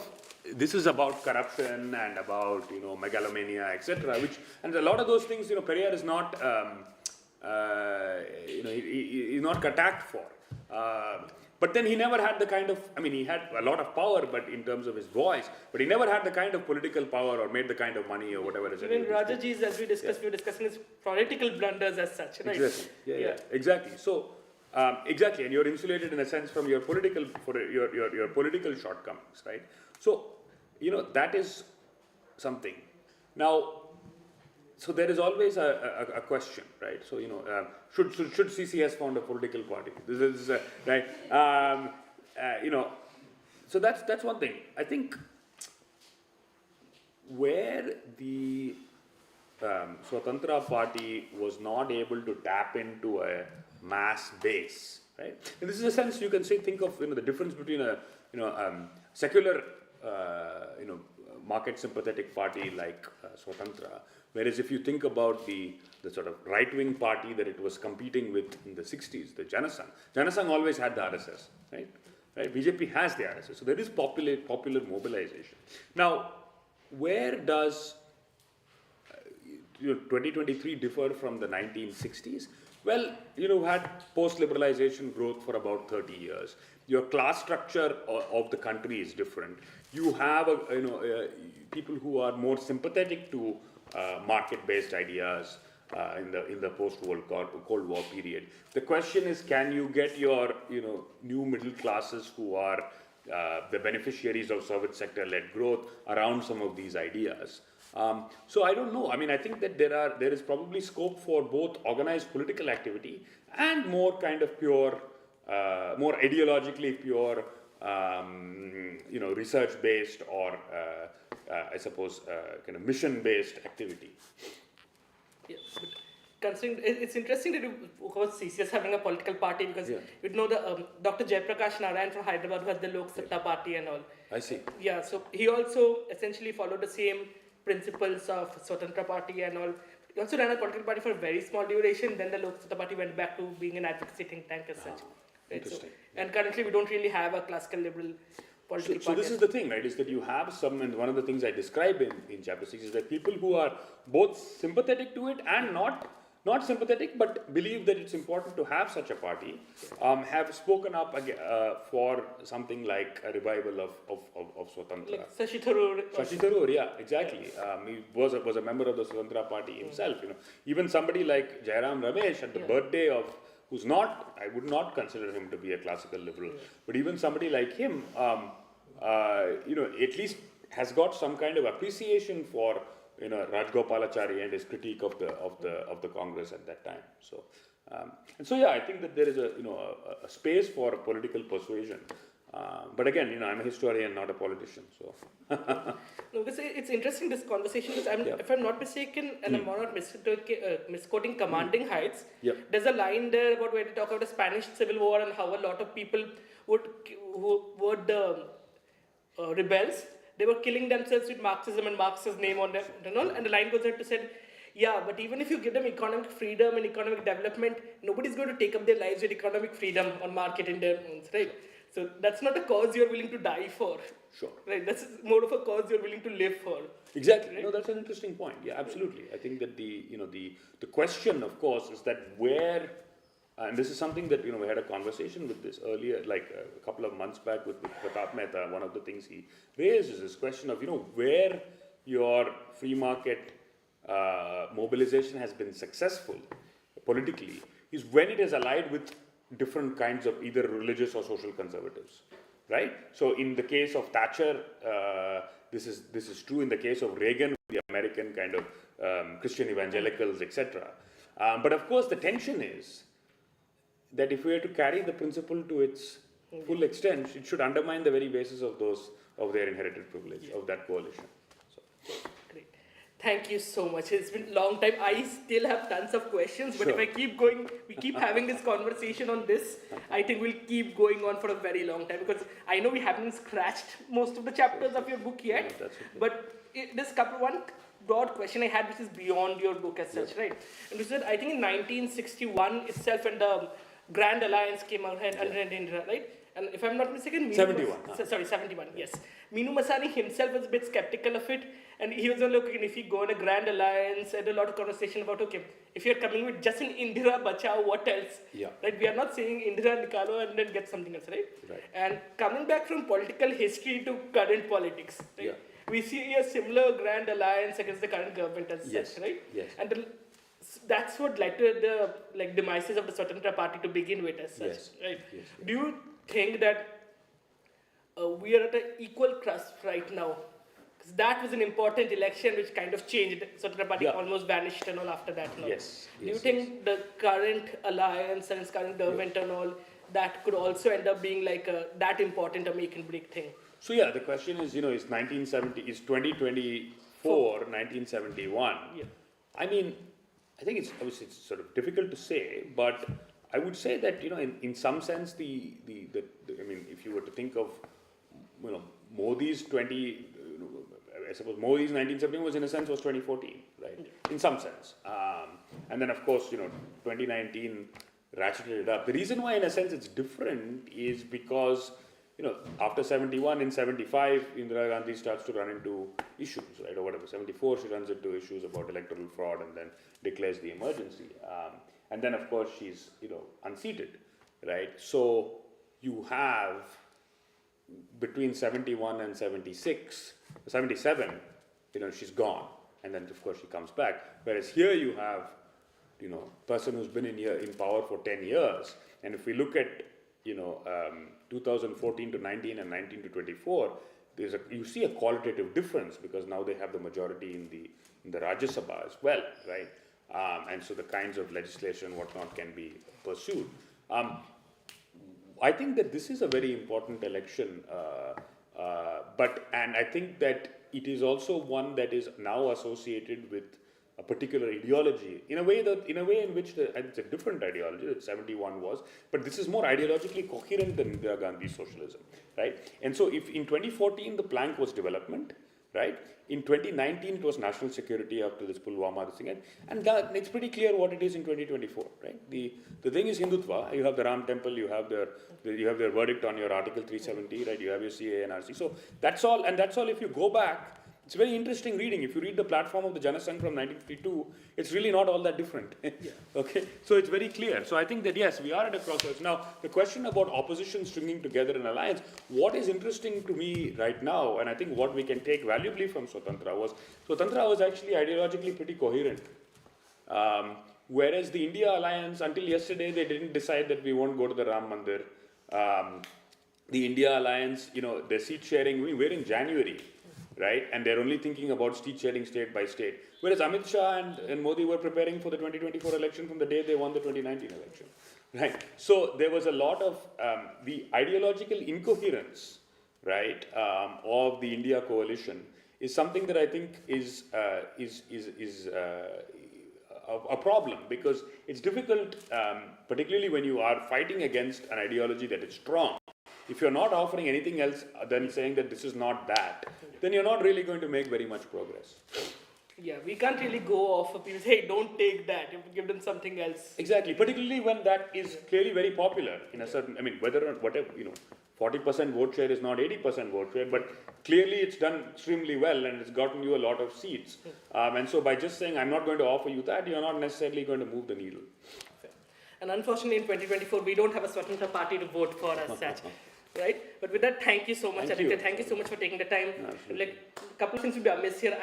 this is about corruption and about megalomania, etc. And a lot of those things, Periyar is not, he's not attacked for. But then he never had the kind of, he had a lot of power, but in terms of his voice, but he never had the kind of political power or made the kind of money or whatever. Even Rajaji's, as we discussed, we were discussing his political blunders as such, right? Exactly. Exactly. So, exactly, and you're insulated in a sense from your political shortcomings, right? So, that is something. Now, so there is always a question, right? So, should CCS found a political party? This is right. So that's one thing. I think where the Swatantra Party was not able to tap into a mass base, right? In this is a sense you can think of the difference between a secular market sympathetic party like Swatantra. Whereas if you think about the sort of right-wing party that it was competing with in the 60s, the Janasangh always had the RSS, right? BJP has the RSS, so there is popular mobilization. Now, where does 2023 differ from the 1960s? Well, you had post-liberalization growth for about 30 years. Your class structure of the country is different. You have people who are more sympathetic to market-based ideas, in the post-World Cold War period. The question is, can you get your new middle classes who are the beneficiaries of service sector-led growth around some of these ideas? So I don't know. I mean, I think that there is probably scope for both organized political activity and more kind of pure, more ideologically pure, research-based or I suppose kind of mission-based activity. Yeah, but considering it's interesting that of course CCS having a political party, because you know the Dr. Jayaprakash Narayan from Hyderabad who has the Lok Satta Party and all. I see. Yeah, so he also essentially followed the same principles of Swatantra Party and all. He also ran a political party for a very small duration. Then the Lok Satta Party went back to being an advocacy think tank as such. Right? Interesting. So, and currently we don't really have a classical liberal political So party. this is the thing, right, is that you have some, and one of the things I describe in chapter 6 is that people who are both sympathetic to it and not sympathetic, but believe that it's important to have such a party, have spoken up for something like a revival of Swatantra. Like Shashi Tharoor. Shashi Tharoor, yeah, exactly. He was a member of the Swatantra Party himself. Even somebody like Jairam Ramesh at the birthday of, who's not, I would not consider him to be a classical liberal, but even somebody like him, at least has got some kind of appreciation for Rajgopalachari and his critique of the Congress at that time. So, I think that there is a space for political persuasion. But again, I'm a historian, not a politician. So, no, because it's interesting this conversation. Because if I'm not mistaken, and I'm not misquoting Commanding Heights. There's a line there about where they talk about the Spanish Civil War and how a lot of people who would rebels. They were killing themselves with Marxism and Marx's name on them and all. And the line goes on to say, yeah, but even if you give them economic freedom and economic development, nobody's going to take up their lives with economic freedom or market independence, right? So that's not a cause you're willing to die for. Sure. Right, that's more of a cause you're willing to live for. Exactly. Right? No, that's an interesting point. Yeah, absolutely. I think that the question, of course, is that where, and this is something that we had a conversation with this earlier, like a couple of months back with Pratap Mehta. One of the things he raised is this question of where your free market mobilization has been successful politically is when it is allied with different kinds of either religious or social conservatives, right? So in the case of Thatcher, this is true. In the case of Reagan, the American kind of Christian evangelicals, etc. But of course, the tension is that if we are to carry the principle to its full extent, it should undermine the very basis of their inherited privilege of that coalition. So. Great. Thank you so much. It's been a long time. I still have tons of questions, but if I keep going, we keep having this conversation on this, I think we'll keep going on for a very long time, because I know we haven't scratched most of the chapters of your book yet, but this one broad question I had, which is beyond your book as such, right? And this is, I think in 1961 itself, when the Grand Alliance came out under Indira, right? And if I'm not mistaken, 71. 71, yes. Minu Masani himself was a bit skeptical of it, and he was looking, if you go in a Grand Alliance, and a lot of conversation about, okay, if you're coming with just an Indira Bachao, what else? Right? We are not saying Indira Nikalo and then get something else, right? And coming back from political history to current politics, right? We see a similar Grand Alliance against the current government as such, right? And that's what led to the demises of the Swatantra Party to begin with as such, right? Do you think that we are at an equal cusp right now? Because that was an important election which kind of changed. Swatantra Party almost vanished and all after that. And all. Do you think the current alliance and its current government and all, that could also end up being like that important a make and break thing? So the question is, is 2024, 1971? I mean, I think it's obviously it's sort of difficult to say, but I would say that in some sense I mean, if you were to think of Modi's I suppose Modi's 1971 was in a sense was 2014, right? In some sense, and then of course 2019 ratcheted it up. The reason why in a sense it's different is because after 71, in 75, Indira Gandhi starts to run into issues, right, or whatever. 74, she runs into issues about electoral fraud and then declares the emergency. And then, of course, she's, unseated, right? So you have, between 71 and 77, she's gone. And then, of course, she comes back. Whereas here you have person who's been in power for 10 years, and if we look at 2014 to 19 and 19 to 24, you see a qualitative difference because now they have the majority in the Rajya Sabha as well, right? And so the kinds of legislation, whatnot, can be pursued. I think that this is a very important election, and I think that it is also one that is now associated with a particular ideology in a way in which it's a different ideology that 71 was, but this is more ideologically coherent than Indira Gandhi's socialism, right? And so if in 2014 the plank was development, right? In 2019 it was national security after this Pulwama thing, and it's pretty clear what it is in 2024, right? The thing is Hindutva. You have the Ram Temple, you have their verdict on your Article 370, right? You have your CA, NRC. So that's all, and that's all. If you go back, it's very interesting reading. If you read the platform of the Janasangh from 1952, it's really not all that different. Okay, so it's very clear. So I think that yes, we are at a crossroads. Now, the question about opposition stringing together an alliance, what is interesting to me right now, and I think what we can take valuably from Swatantra was actually ideologically pretty coherent. Whereas the India alliance, until yesterday, they didn't decide that we won't go to the Ram Mandir. The India alliance, their seat sharing, we're in January. Right, and they're only thinking about seat sharing state by state. Whereas Amit Shah and Modi were preparing for the 2024 election from the day they won the 2019 election. Right, so there was a lot of the ideological incoherence, right, of the India coalition is something that I think is a problem, because it's difficult, particularly when you are fighting against an ideology that is strong. If you're not offering anything else than saying that this is not that, then you're not really going to make very much progress. Yeah, we can't really go off of people say, hey, don't take that, you have to give them something else. Exactly, particularly when that is clearly very popular in a certain, whether or whatever, 40% vote share is not 80% vote share, but clearly it's done extremely well and it's gotten you a lot of seats. And so by just saying, I'm not going to offer you that, you're not necessarily going to move the needle. And unfortunately in 2024, we don't have a Swatantra Party to vote for as such. Right? But with that, thank you so much, Aditya. Thank you so much for taking the time. Absolutely. A couple of things will be amiss here.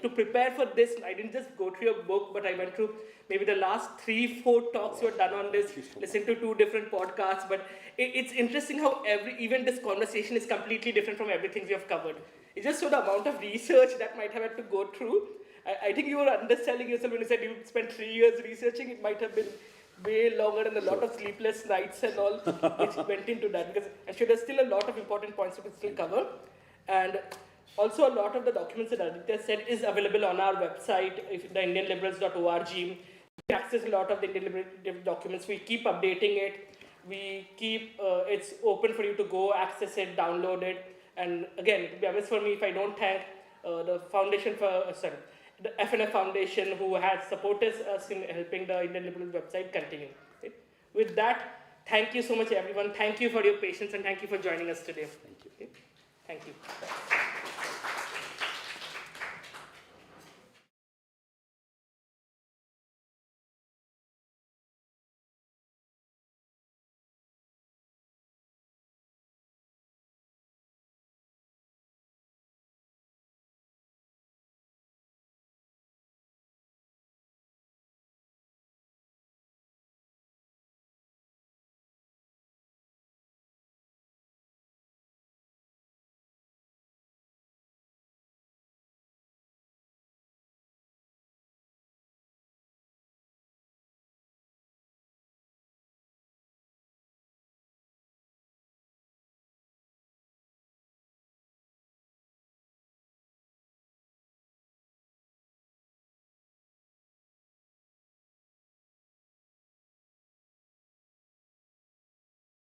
To prepare for this, I didn't just go through your book, but I went through maybe the last 3-4 talks you have done on this, listened to 2 different podcasts. But it's interesting how even this conversation is completely different from everything we have covered. It's just so the amount of research that might have had to go through. I think you were underselling yourself when you said you spent 3 years researching. It might have been way longer and a lot of sleepless nights and all which went into that, because I'm sure there's still a lot of important points to still cover. And also a lot of the documents that Aditya said is available on our website, the indianliberals.org. You can access a lot of the Indian Liberal documents. We keep updating it. We keep, it's open for you to go access it, download it. And again, it would be amiss for me if I don't thank the Foundation for, the FNF Foundation, who has supported us in helping the Indian Liberals website continue. Right? With that, thank you so much, everyone. Thank you for your patience and thank you for joining us today. Thank you. Okay? Thank you.